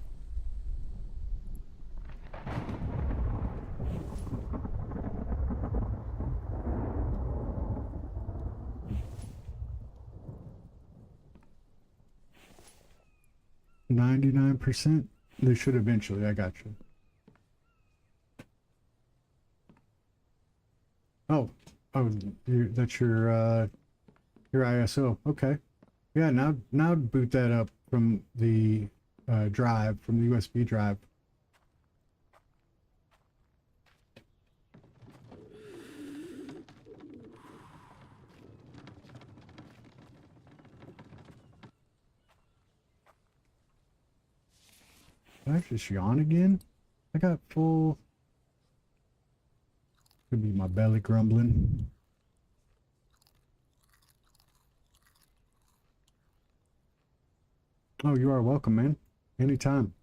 %. They should eventually. I got you. Oh, that's your ISO. Okay. Yeah. Now boot that up from the drive, from the USB drive. Did I just yawn again? I got full. Could be my belly grumbling. Oh, you are welcome, man. Anytime.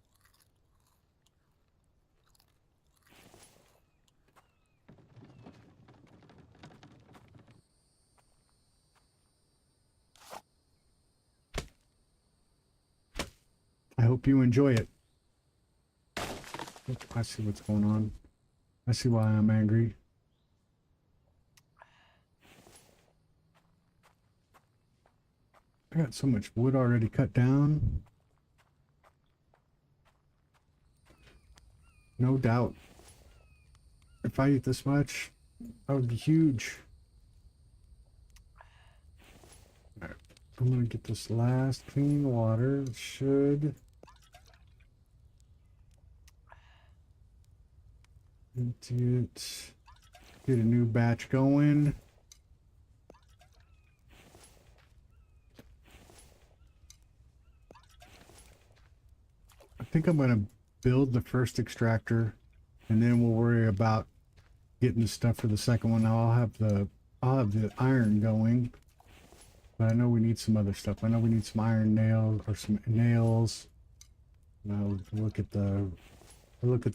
I hope you enjoy it. Oop, I see what's going on. I see why I'm angry. I got so much wood already cut down. No doubt. If I eat this much, that would be huge. Alright, I'm gonna get this last clean water. It should empty it. Get a new batch going. I think I'm gonna build the first extractor, and then we'll worry about getting the stuff for the second one. Now I'll have the iron going, but I know we need some other stuff. I know we need some iron nails or some nails. Now look at the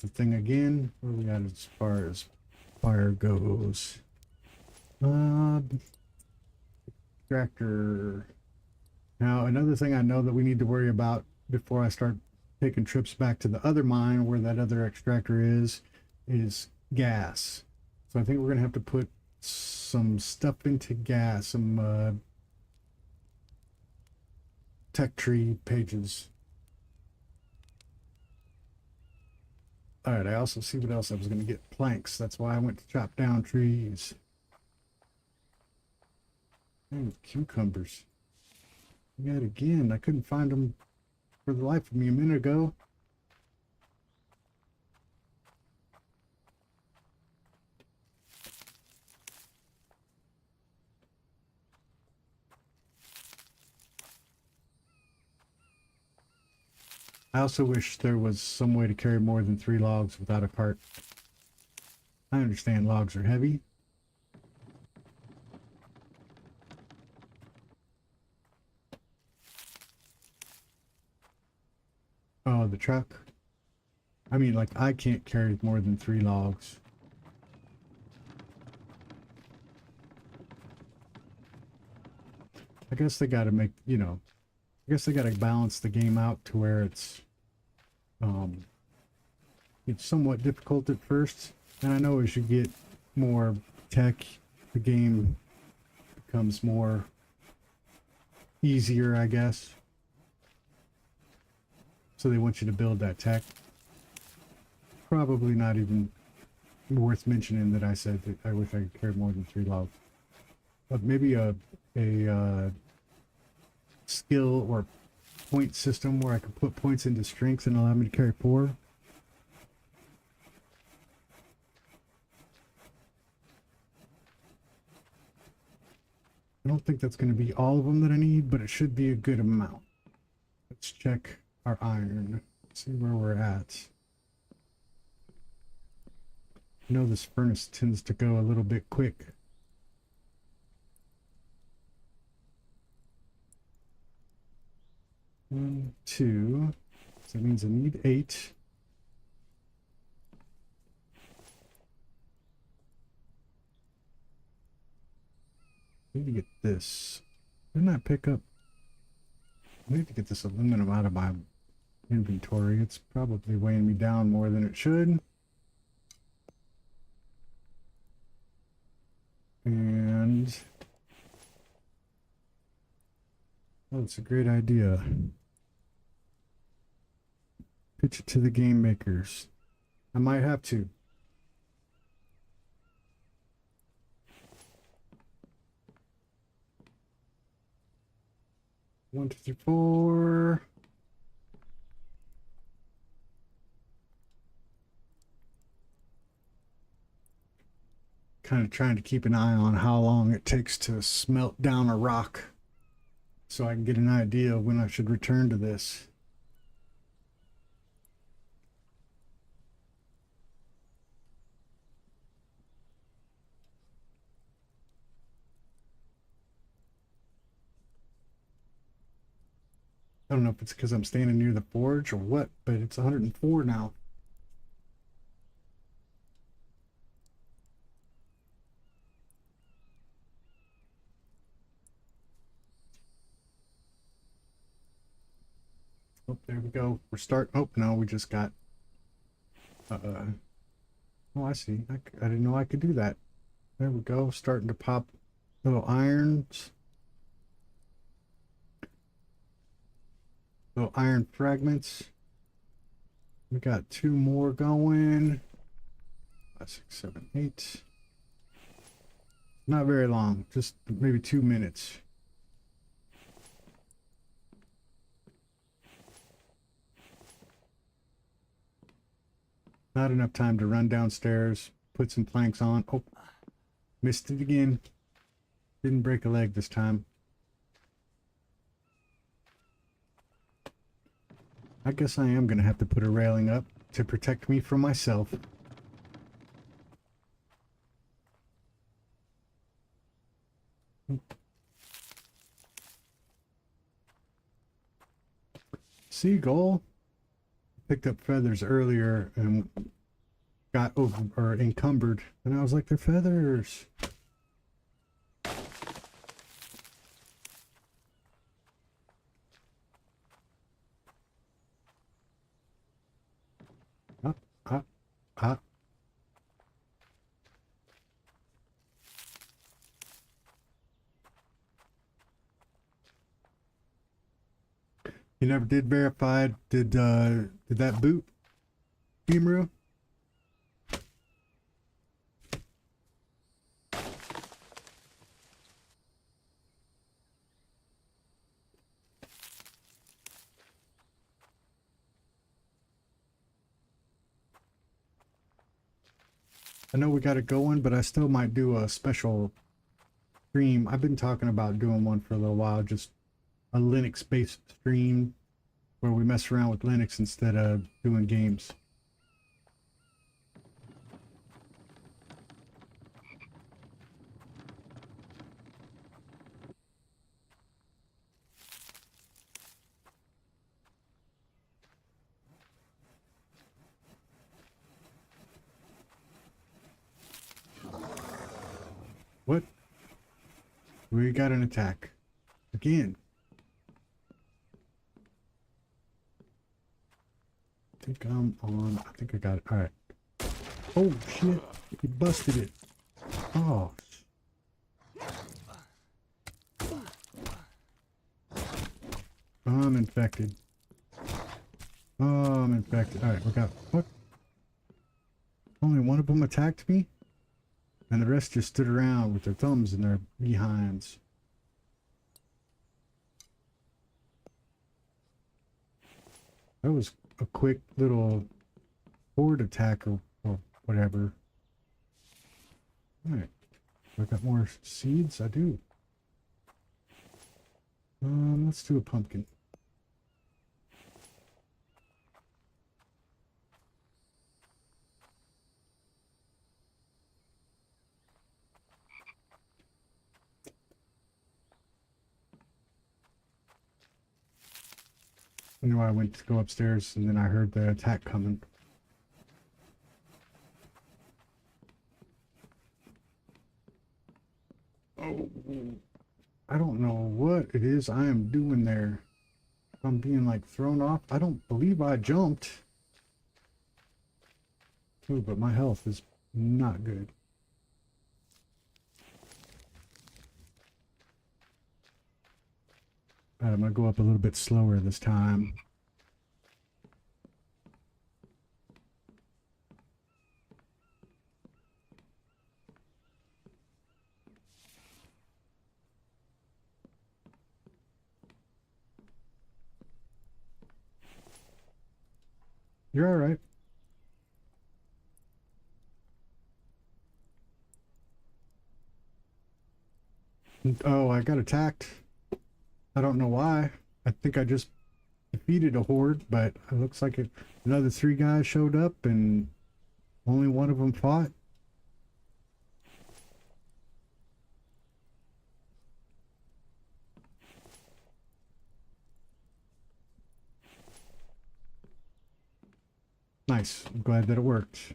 thing again. Where we at as far as fire goes? Extractor. Now another thing I know that we need to worry about before I start taking trips back to the other mine where that other extractor is gas. So I think we're gonna have to put some stuff into gas, some tech tree pages. All right, I also see what else I was gonna get. Planks. That's why I went to chop down trees. And cucumbers. Yet again, I couldn't find them for the life of me a minute ago. I also wish there was some way to carry more than 3 logs without a cart. I understand logs are heavy. Oh, the truck. I mean, like, I can't carry more than 3 logs. I guess they gotta make, you know, I guess they gotta balance the game out to where um, it's somewhat difficult at first. And I know as you get more tech, the game becomes more easier, I guess. So they want you to build that tech. Probably not even worth mentioning that I said that I wish I could carry more than 3 logs. But maybe a skill or point system where I could put points into strength and allow me to carry 4. I don't think that's going to be all of them that I need, but it should be a good amount. Let's check our iron. See where we're at. I know this furnace tends to go a little bit quick. One, 2. So that means I need 8. I need to get this. Didn't I pick up? I need to get this aluminum out of my inventory. It's probably weighing me down more than it should. And oh, it's a great idea. Pitch it to the game makers. I might have to. One, two, three, 4. Kind of trying to keep an eye on how long it takes to smelt down a rock so I can get an idea of when I should return to this. I don't know if it's because I'm standing near the forge or what, but it's 104 now. Oh, there we go. We're starting. Oh, no, we just got... oh, I see. I didn't know I could do that. There we go. Starting to pop little irons. Little iron fragments. We got 2 more going. 5, 6, 7, 8. Not very long. Just maybe 2 minutes. Not enough time to run downstairs, put some planks on. Oh, missed it again. Didn't break a leg this time. I guess I am going to have to put a railing up to protect me from myself. Seagull picked up feathers earlier and got over or encumbered, and I was like, they're feathers. Up, up, up. You never did verify. Did that boot, Emu? I know we got it going, but I still might do a special stream. I've been talking about doing one for a little while, just a Linux-based stream where we mess around with Linux instead of doing games. What? We got an attack. Again. I think I'm on. I think I got it. Alright. Oh, shit. He busted it. Oh. I'm infected. Oh, I'm infected. Alright, we got... What? Only one of them attacked me? And the rest just stood around with their thumbs in their behinds. That was a quick little horde attack or whatever. Alright. I got more seeds? I do. Let's do a pumpkin. I knew I went to go upstairs and then I heard the attack coming. Oh, I don't know what it is I am doing there. I'm being like thrown off. I don't believe I jumped. Ooh, but my health is not good. I'm gonna go up a little bit slower this time. You're all right. Oh, I got attacked. I don't know why. I think I just defeated a horde, but it looks like another 3 guys showed up and only one of them fought. Nice. I'm glad that it worked.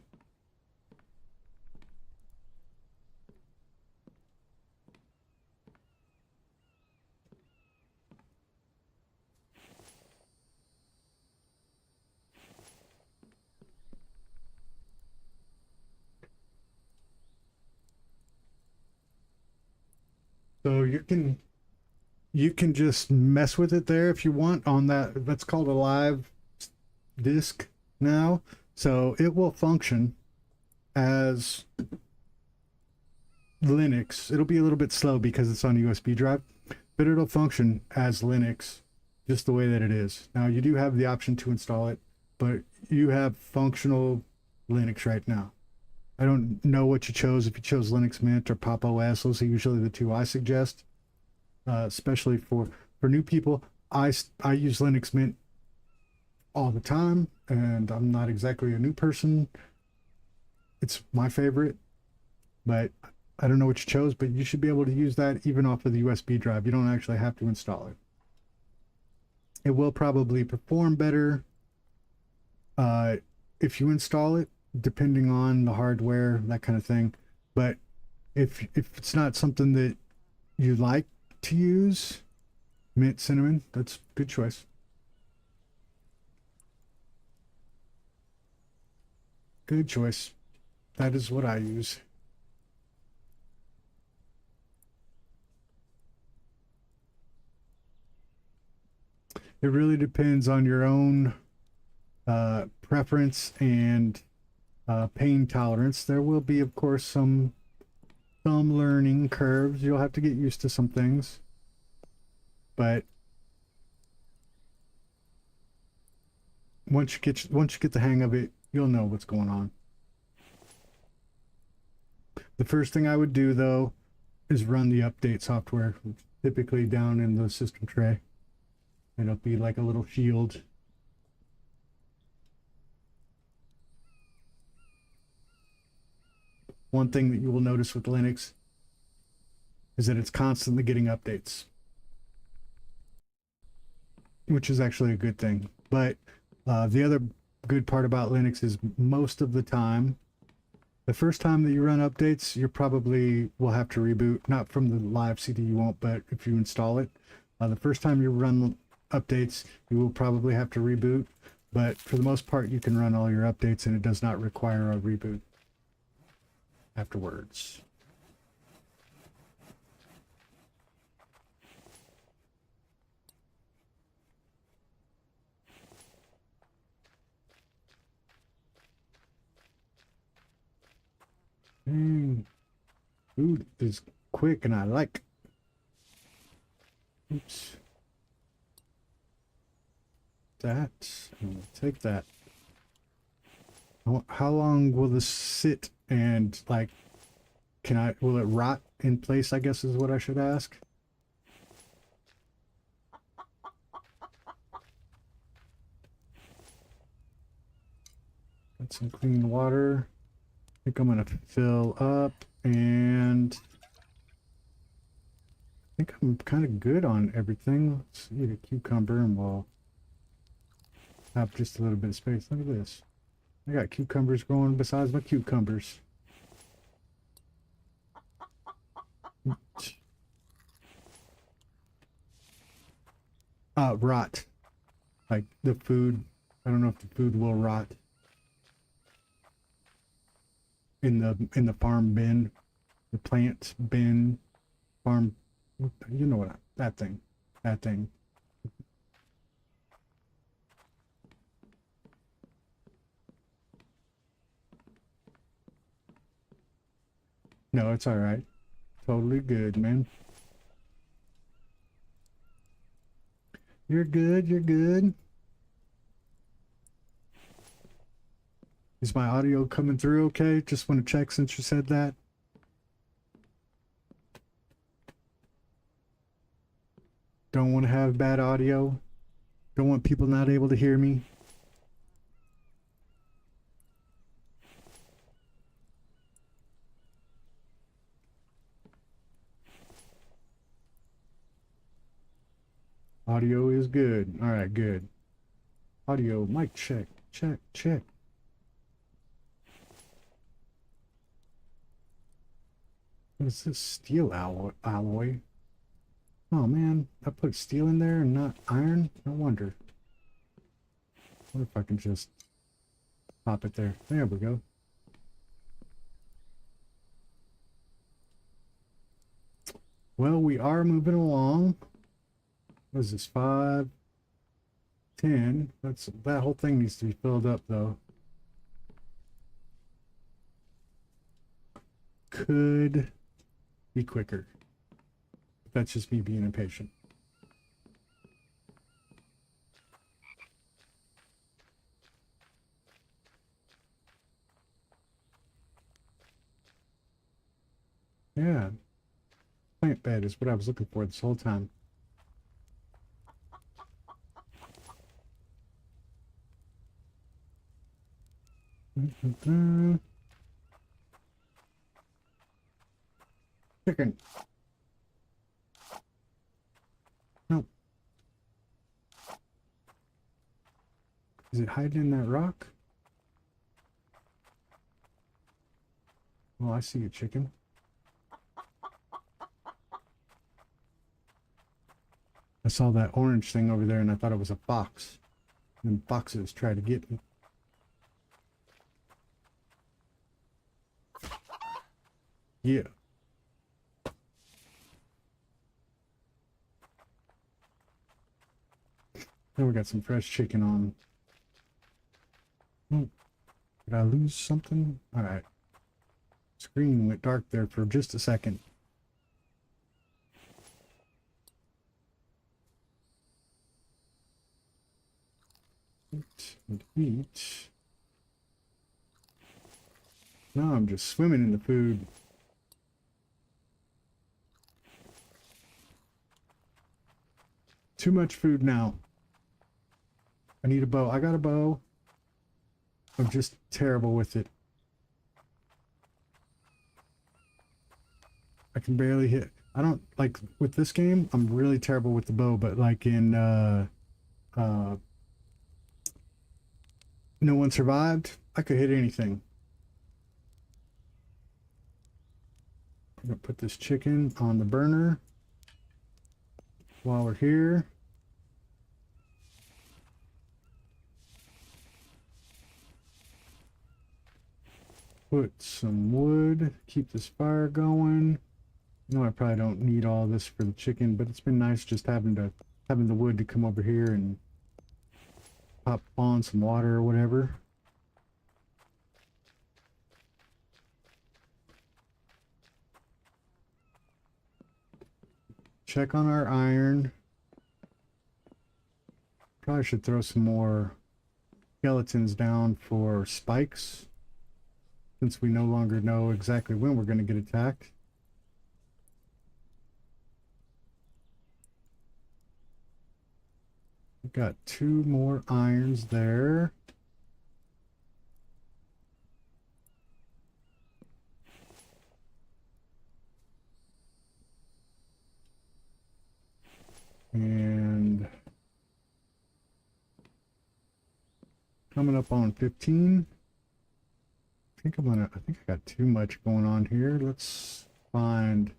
So you can just mess with it there if you want on that. That's called a live disk now. So it will function as Linux. It'll be a little bit slow because it's on a USB drive, but it'll function as Linux just the way that it is. Now you do have the option to install it, but you have functional Linux right now. I don't know what you chose. If you chose Linux Mint or Pop OS, those are usually the two I suggest, especially for new people. I use Linux Mint all the time, and I'm not exactly a new person. It's my favorite, but I don't know what you chose, but you should be able to use that even off of the USB drive. You don't actually have to install it. It will probably perform better if you install it, depending on the hardware, that kind of thing. But if it's not something that you like to use, Mint Cinnamon, that's a good choice. Good choice. That is what I use. It really depends on your own preference and pain tolerance. There will be, of course, some learning curves. You'll have to get used to some things, but once you get the hang of it, you'll know what's going on. The first thing I would do, though, is run the update software, typically down in the system tray. It'll be like a little shield. One thing that you will notice with Linux is that it's constantly getting updates, which is actually a good thing. But the other good part about Linux is most of the time, the first time that you run updates, you probably will have to reboot. Not from the live CD, you won't, but if you install it, the first time you run updates, you will probably have to reboot. But for the most part, you can run all your updates and it does not require a reboot afterwards. Food is quick and I like. Oops. That. I'm gonna take that. How long will this sit and like, will it rot in place, I guess is what I should ask. Got some clean water. I think I'm gonna fill up, and I think I'm kind of good on everything. Let's eat a cucumber and we'll have just a little bit of space. Look at this. I got cucumbers growing besides my cucumbers. Rot. Like the food. I don't know if the food will rot in the farm bin, the plant bin, farm. You know what? That thing. That thing. No, it's all right. Totally good, man. You're good. You're good. Is my audio coming through okay? Just want to check since you said that. Don't want to have bad audio. Don't want people not able to hear me. Audio is good. All right, good. Audio, mic check, check, check. is this? Steel alloy. Oh man, I put steel in there and not iron? No wonder. What if I can just pop it there? There we go. Well, we are moving along. What is this? 5, 10. That whole thing needs to be filled up though. Could be quicker. That's just me being impatient. Yeah. Plant bed is what I was looking for this whole time. Chicken. No. Is it hiding in that rock? Oh, I see a chicken. I saw that orange thing over there and I thought it was a fox. And foxes try to get me. Yeah. Then we got some fresh chicken on. Oh, did I lose something? All right. Screen went dark there for just a second. Eat and eat. Now I'm just swimming in the food. Too much food now. I need a bow. I got a bow. I'm just terrible with it. I can barely hit. I don't like with this game. I'm really terrible with the bow, but like in No One Survived, I could hit anything. I'm gonna put this chicken on the burner while we're here. Put some wood, keep this fire going. No, I probably don't need all this for the chicken, but it's been nice just having the wood to come over here and pop on some water or whatever. Check on our iron. Probably should throw some more skeletons down for spikes, since we no longer know exactly when we're going to get attacked. We've got 2 more irons there. And coming up on 15. I think I got too much going on here. Let's find.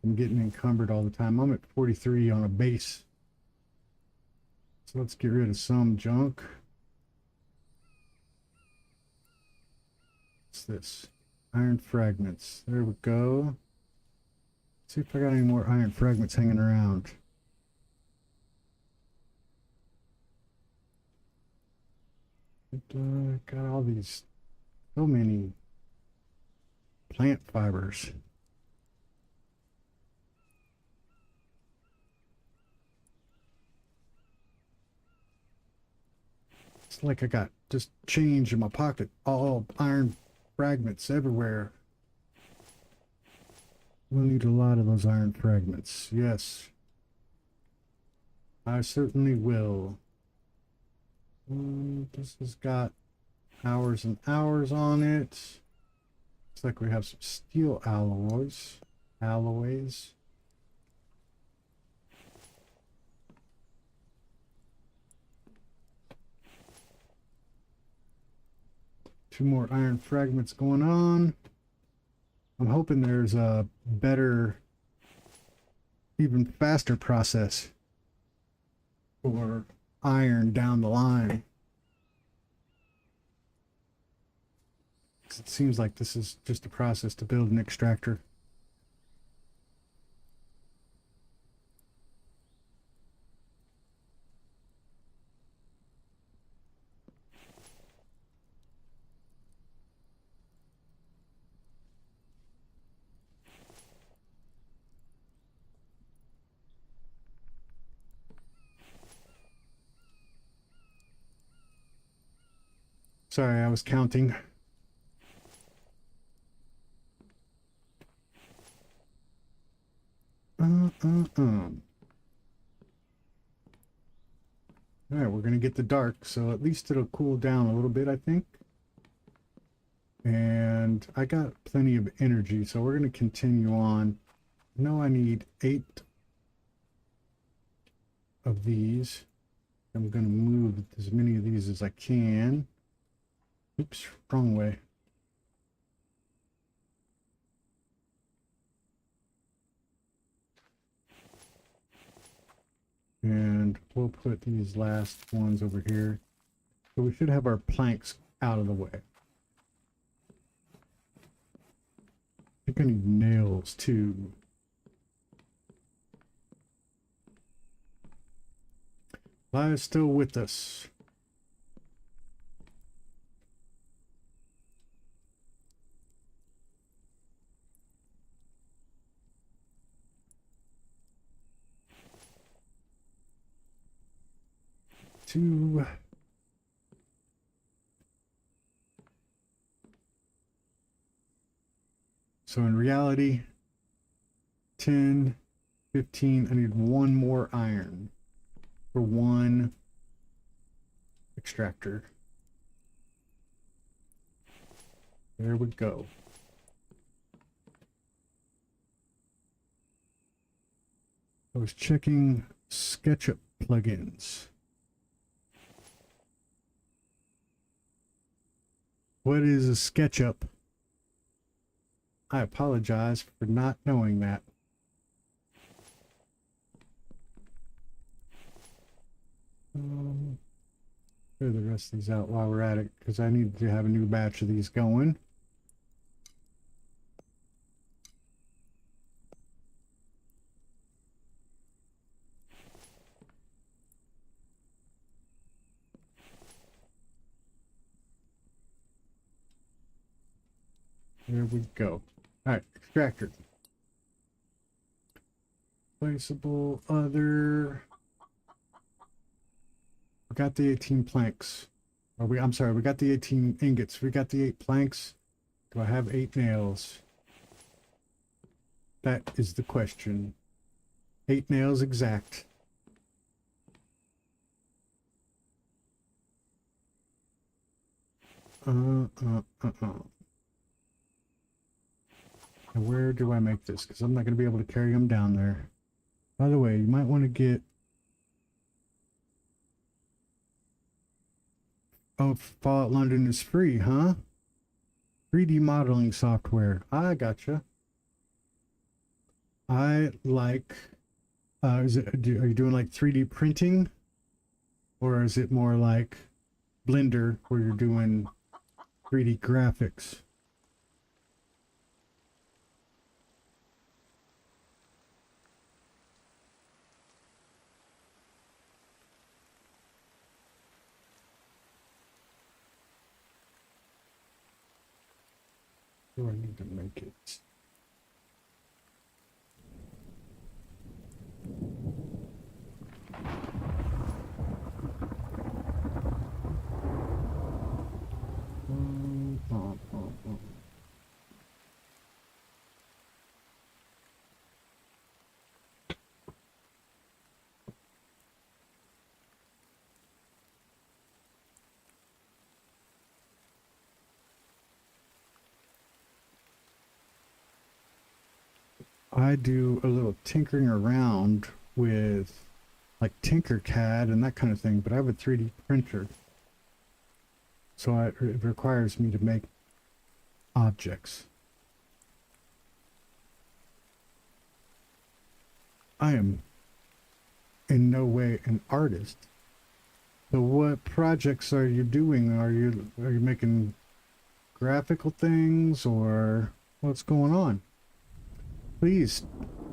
I'm getting encumbered all the time. I'm at 43 on a base. So let's get rid of some junk. What's this? Iron fragments. There we go. Let's see if I got any more iron fragments hanging around. Got all these, so many plant fibers. It's like I got just change in my pocket, all iron fragments everywhere. We'll need a lot of those iron fragments. Yes, I certainly will. This has got hours and hours on it. Looks like we have some steel alloys. Two more iron fragments going on. I'm hoping there's a better, even faster process for iron down the line. 'Cause it seems like this is just a process to build an extractor. Sorry, I was counting. All right, we're gonna get the dark, so at least it'll cool down a little bit, I think. And I got plenty of energy, so we're gonna continue on. No, I need 8 of these. I'm gonna move as many of these as I can. Oops, wrong way. And we'll put these last ones over here. So we should have our planks out of the way. I think I need nails too. Live still with us. Two. So in reality, 10, 15, I need one more iron for one extractor. There we go. I was checking SketchUp plugins. What is a SketchUp? I apologize for not knowing that. Clear the rest of these out while we're at it, because I need to have a new batch of these going. There we go. All right, extractor. Placeable other. We got the 18 planks. I'm sorry, we got the 18 ingots. We got the 8 planks. Do I have 8 nails? That is the question. 8 nails exact. And where do I make this? Because I'm not going to be able to carry them down there. By the way, you might want to get... Oh, Fallout London is free, huh? 3D modeling software. I gotcha. I like... are you doing like 3D printing? Or is it more like Blender where you're doing 3D graphics? Do I need to make it? I do a little tinkering around with like Tinkercad and that kind of thing, but I have a 3D printer. So it requires me to make objects. I am in no way an artist. So what projects are you doing? Are you making graphical things, or what's going on? Please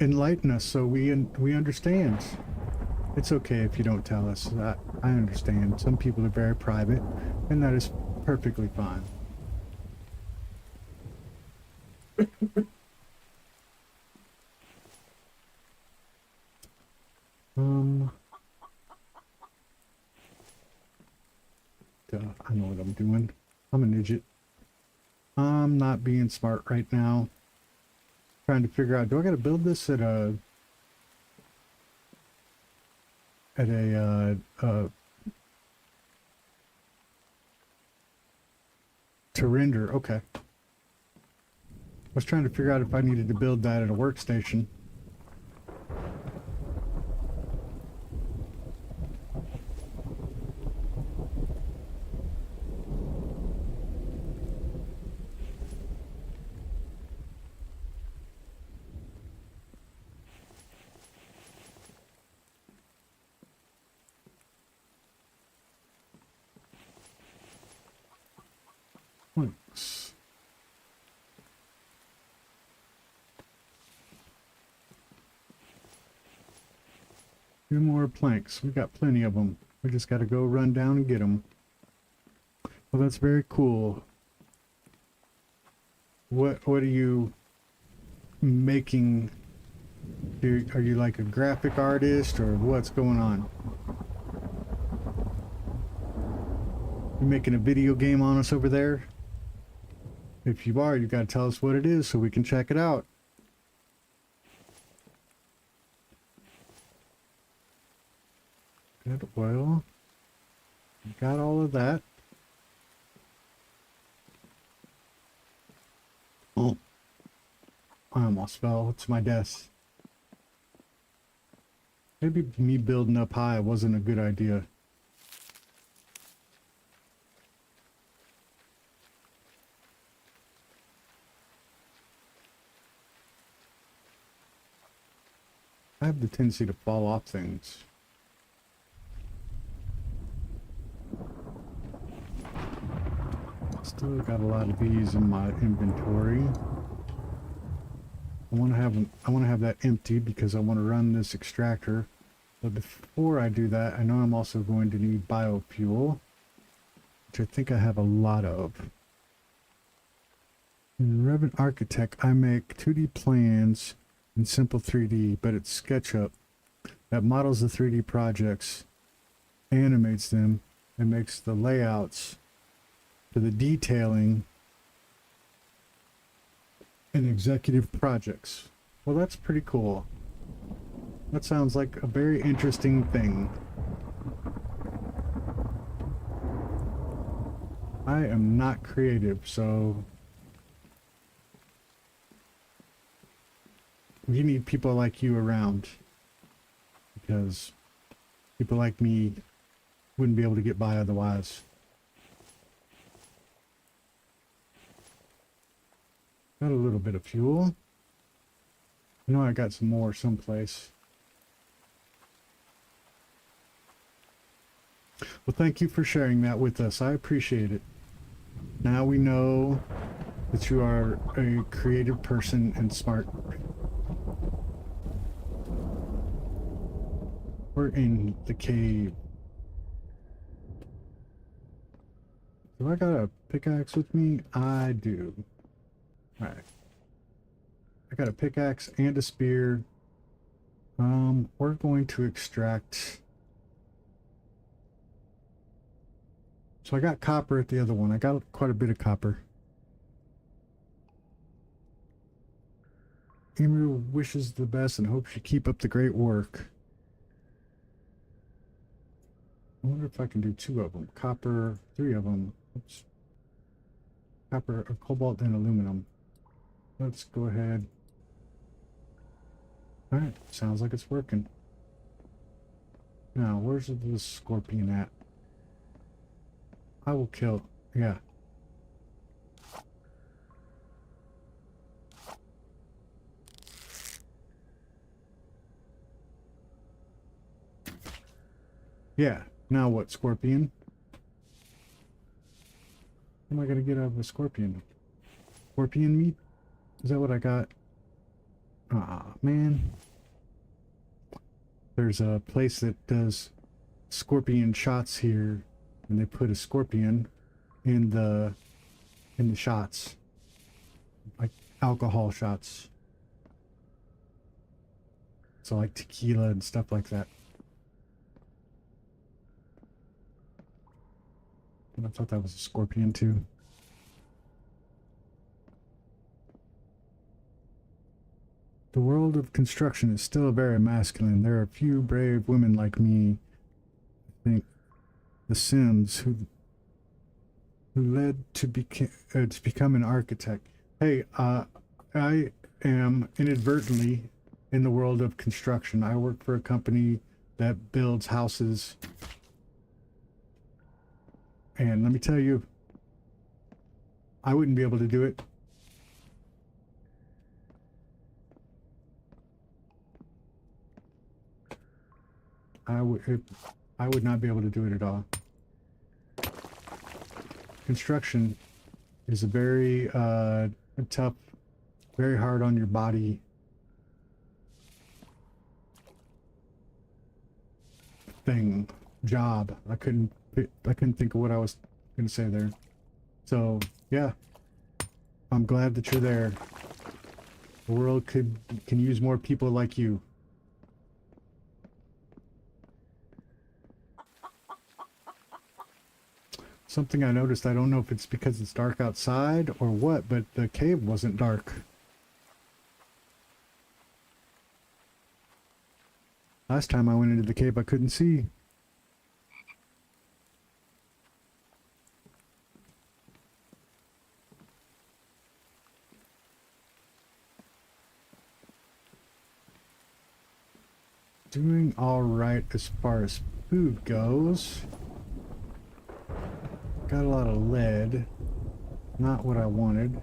enlighten us so we understand. It's okay if you don't tell us. I understand. Some people are very private, and that is perfectly fine. I know what I'm doing. I'm an idiot. I'm not being smart right now. Trying to figure out, do I gotta build this at a to render? Okay. I was trying to figure out if I needed to build that at a workstation. Thanks. Two more planks. We got plenty of them. We just got to go run down and get them. Well, that's very cool. What are you making? Are you like a graphic artist, or what's going on? You making a video game on us over there? If you are, you gotta tell us what it is so we can check it out. Good, well, got all of that. Oh, I almost fell to my death. Maybe me building up high wasn't a good idea. I have the tendency to fall off things. Still got a lot of these in my inventory. I want to have that empty because I want to run this extractor. But before I do that, I know I'm also going to need biofuel, which I think I have a lot of. In Revit Architect, I make 2D plans in Simple 3D, but it's SketchUp that models the 3D projects, animates them, and makes the layouts to the detailing in executive projects. Well, that's pretty cool. That sounds like a very interesting thing. I am not creative, so we need people like you around, because people like me wouldn't be able to get by otherwise. Got a little bit of fuel. I know I got some more someplace. Well, thank you for sharing that with us. I appreciate it. Now we know that you are a creative person and smart. We're in the cave. Do I got a pickaxe with me? I do. Alright. I got a pickaxe and a spear. We're going to extract. So I got copper at the other one. I got quite a bit of copper. Emir wishes the best and hopes you keep up the great work. I wonder if I can do 2 of them. Copper, 3 of them. Oops. Copper, cobalt, and aluminum. Let's go ahead. Alright, sounds like it's working. Now, where's the scorpion at? I will kill. Yeah. Yeah. Now what, scorpion? What am I gonna get out of a scorpion? Scorpion meat? Is that what I got? Ah, man. There's a place that does scorpion shots here, and they put a scorpion in the shots, like alcohol shots. So like tequila and stuff like that. And I thought that was a scorpion too. The world of construction is still very masculine. There are a few brave women like me. I think the Sims who led to become an architect. Hey, I am inadvertently in the world of construction. I work for a company that builds houses. And let me tell you, I wouldn't be able to do it. I would not be able to do it at all. Construction is a very tough, very hard on your body job. I couldn't think of what I was gonna say there. So yeah, I'm glad that you're there. The world can use more people like you. Something I noticed, I don't know if it's because it's dark outside or what, but the cave wasn't dark. Last time I went into the cave, I couldn't see. Doing all right as far as food goes. Got a lot of lead. Not what I wanted.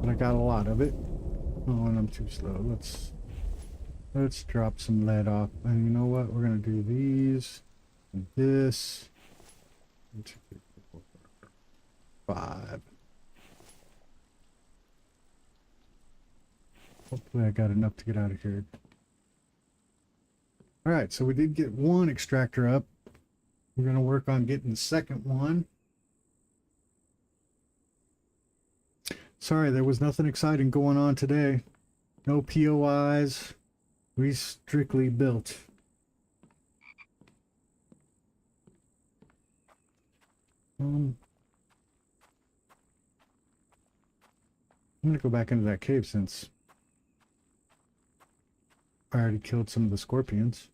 But I got a lot of it. Oh, and I'm too slow. Let's drop some lead off. And you know what? We're gonna do these and this. 1, 2, 3, 4, 5. Hopefully I got enough to get out of here. Alright, so we did get one extractor up. We're going to work on getting the second one. Sorry, there was nothing exciting going on today. No POIs. We strictly built. I'm going to go back into that cave since I already killed some of the scorpions.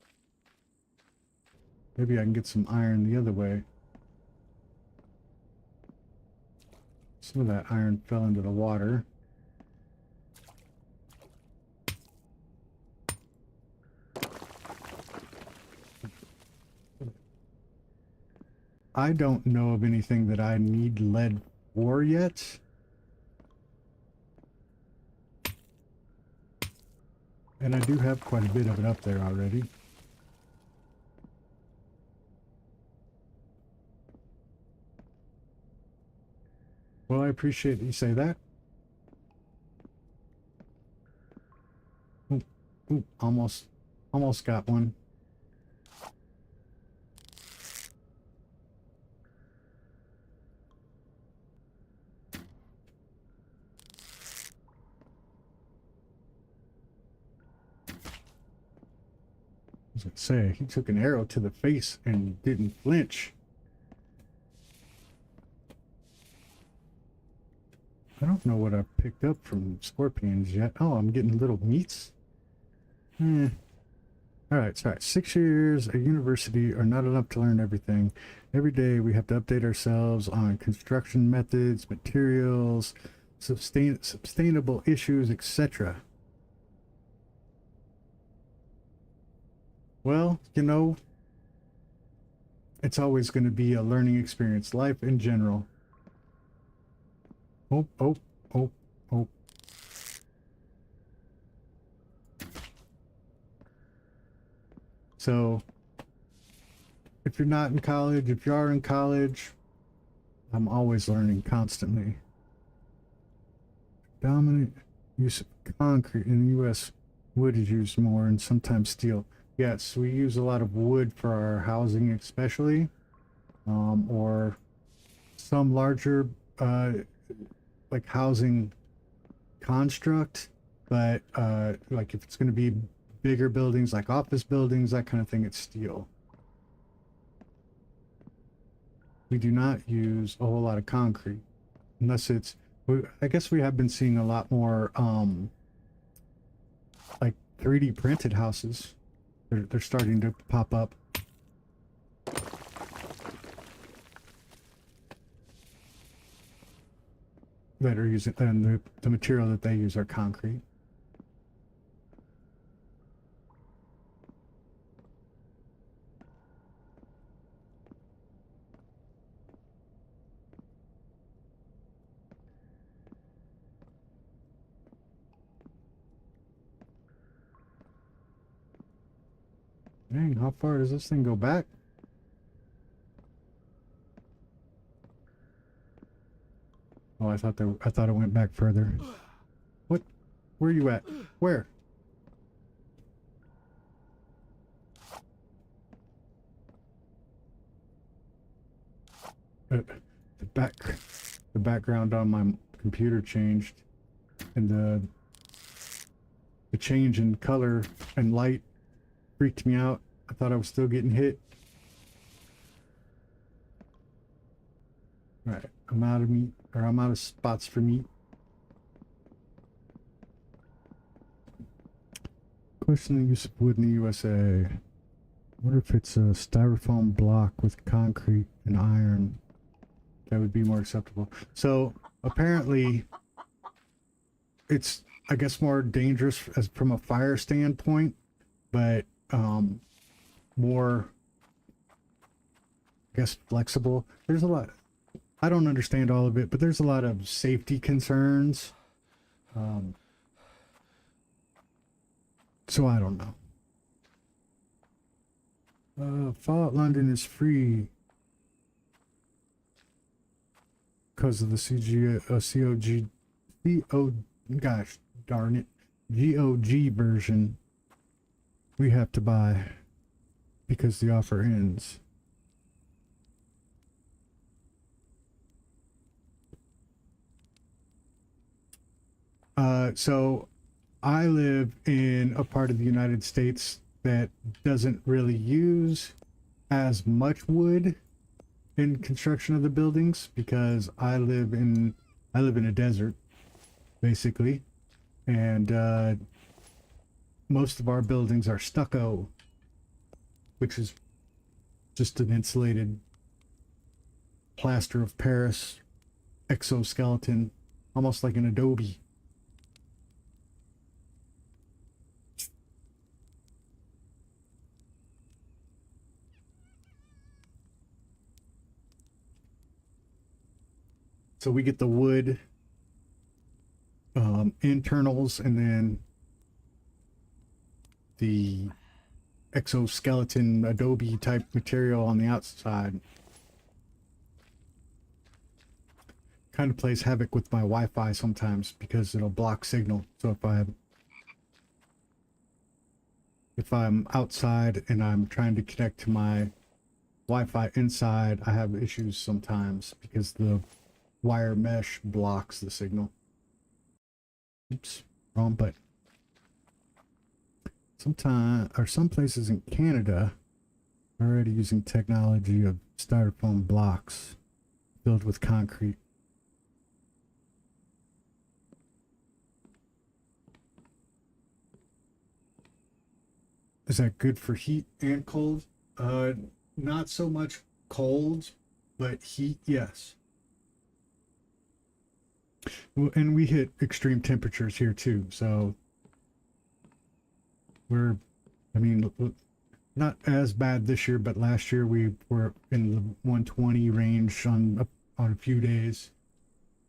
Maybe I can get some iron the other way. Some of that iron fell into the water. I don't know of anything that I need lead for yet. And I do have quite a bit of it up there already. Well, I appreciate that you say that. Ooh, almost got one. I was gonna say, he took an arrow to the face and didn't flinch. I don't know what I've picked up from scorpions yet. Oh, I'm getting little meats. Alright, sorry. 6 years at university are not enough to learn everything. Every day we have to update ourselves on construction methods, materials, sustainable issues, etc. Well, you know, it's always going to be a learning experience. Life in general. Oh, oh, oh, oh. So if you're not in college, if you are in college, I'm always learning constantly. Dominant use of concrete in the U.S. Wood is used more and sometimes steel. Yes, we use a lot of wood for our housing, especially, or some larger, like housing construct. But like if it's going to be bigger buildings, like office buildings, that kind of thing, it's steel. We do not use a whole lot of concrete unless it's, I guess we have been seeing a lot more like 3D printed houses. They're starting to pop up. That are using, and the material that they use are concrete. Dang, how far does this thing go back? Oh, I thought it went back further. What? Where are you at? Where? The background on my computer changed, and the change in color and light freaked me out. I thought I was still getting hit. All right, I'm out of meat, or I'm out of spots for meat. Question the use of wood in the USA. I wonder if it's a styrofoam block with concrete and iron. That would be more acceptable. So apparently it's, I guess, more dangerous as from a fire standpoint, but more, I guess, flexible. There's a lot. I don't understand all of it, but there's a lot of safety concerns. So I don't know. Fallout London is free because of the gosh darn it, GOG version we have to buy because the offer ends. So I live in a part of the United States that doesn't really use as much wood in construction of the buildings because I live in a desert, basically, and most of our buildings are stucco, which is just an insulated plaster of Paris exoskeleton, almost like an adobe. So we get the wood internals and then the exoskeleton adobe type material on the outside. Kind of plays havoc with my Wi-Fi sometimes because it'll block signal. So if I'm outside and I'm trying to connect to my Wi-Fi inside, I have issues sometimes because the wire mesh blocks the signal. Oops, wrong button. Some places in Canada are already using technology of styrofoam blocks filled with concrete. Is that good for heat and cold? Not so much cold, but heat, yes. Well, and we hit extreme temperatures here too, so I mean, not as bad this year, but last year we were in the 120 range on a few days.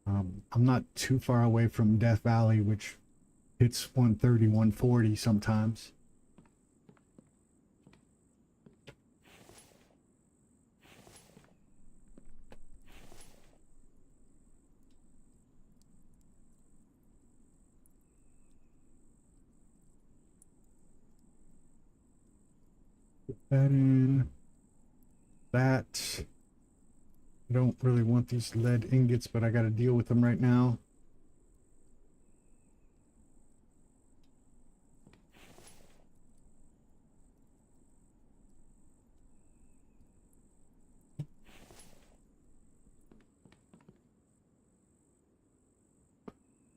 I'm not too far away from Death Valley, which hits 130, 140 sometimes. That in. That. I don't really want these lead ingots, but I got to deal with them right now.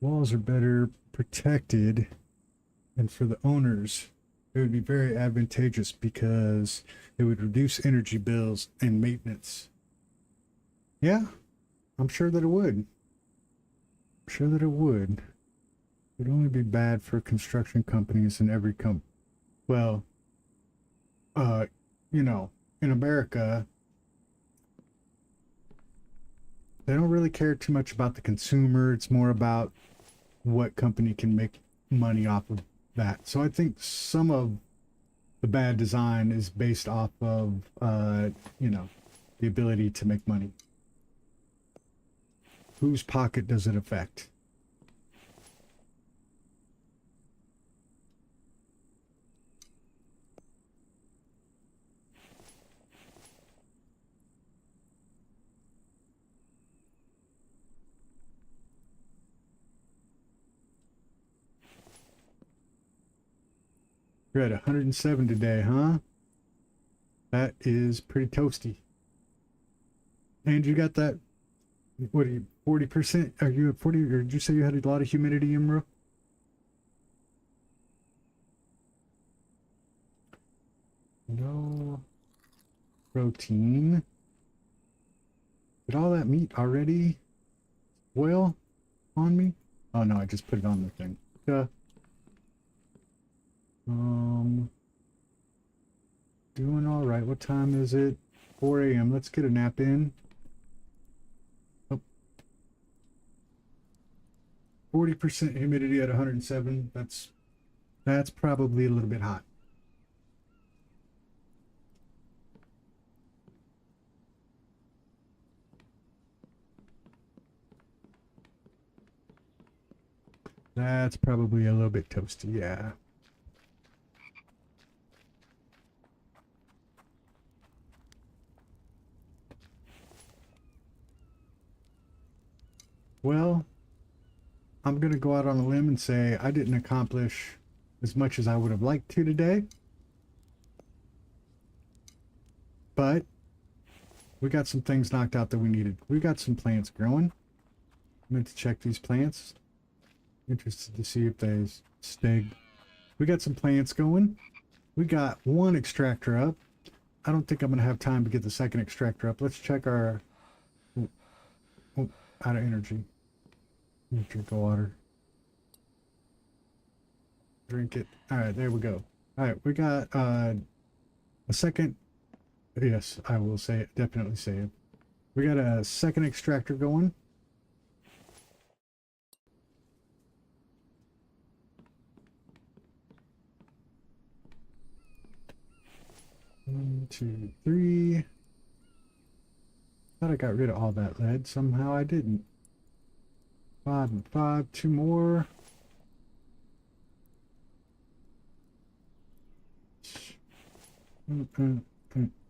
Walls are better protected, and for the owners, it would be very advantageous because it would reduce energy bills and maintenance. Yeah, I'm sure that it would. I'm sure that it would. It would only be bad for construction companies and every well, uh, you know, in America, they don't really care too much about the consumer. It's more about what company can make money off of that. So I think some of the bad design is based off of, you know, the ability to make money. Whose pocket does it affect? You're at 107 today, huh? That is pretty toasty. And you got that, what are you, 40%? Are you at 40, or did you say you had a lot of humidity, Imro? No protein. Did all that meat already boil on me? Oh no, I just put it on the thing. Doing all right. What time is it? 4 a.m. Let's get a nap in. Oh, 40% humidity at 107. That's probably a little bit hot. That's probably a little bit toasty, yeah. Well, I'm gonna go out on a limb and say I didn't accomplish as much as I would have liked to today. But we got some things knocked out that we needed. We got some plants growing. I meant to check these plants. Interested to see if they stay. We got some plants going. We got one extractor up. I don't think I'm going to have time to get the second extractor up. Let's check our... Oh, out of energy. Drink the water. Drink it. All right, there we go. All right, we got a second... Yes, I will say it. Definitely say it. We got a second extractor going. One, two, three. Thought I got rid of all that lead. Somehow I didn't. 5 and 5. 2 more.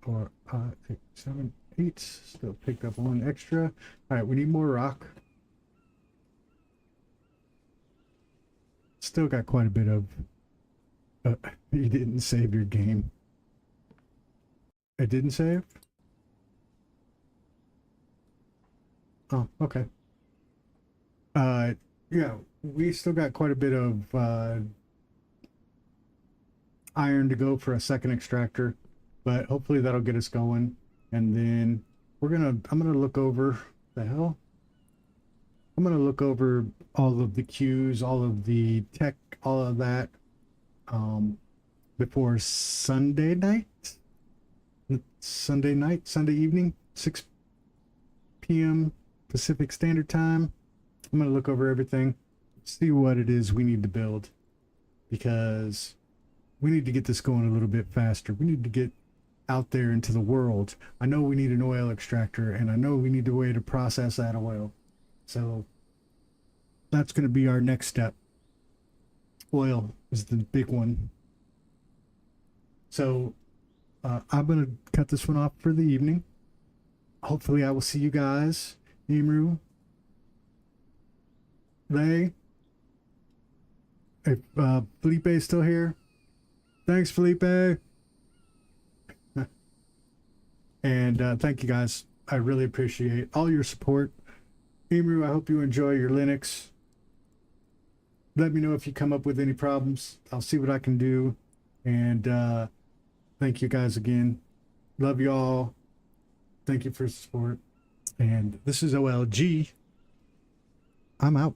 Four, 5, 6, 7, 8. Still picked up one extra. All right, we need more rock. Still got quite a bit of... you didn't save your game. It didn't save? Oh, okay. Yeah, we still got quite a bit of iron to go for a second extractor, but hopefully that'll get us going. And then I'm gonna look over the hell. I'm gonna look over all of the queues, all of the tech, all of that before Sunday night, Sunday evening, 6 p.m. Pacific Standard Time. I'm going to look over everything, see what it is we need to build, because we need to get this going a little bit faster. We need to get out there into the world. I know we need an oil extractor, and I know we need a way to process that oil. So that's going to be our next step. Oil is the big one. So I'm gonna cut this one off for the evening. Hopefully I will see you guys. Emru, Lay, if Felipe is still here. Thanks, Felipe. And thank you guys. I really appreciate all your support. Emru, I hope you enjoy your Linux. Let me know if you come up with any problems. I'll see what I can do. And thank you guys again. Love you all. Thank you for the support. And this is OLG. I'm out.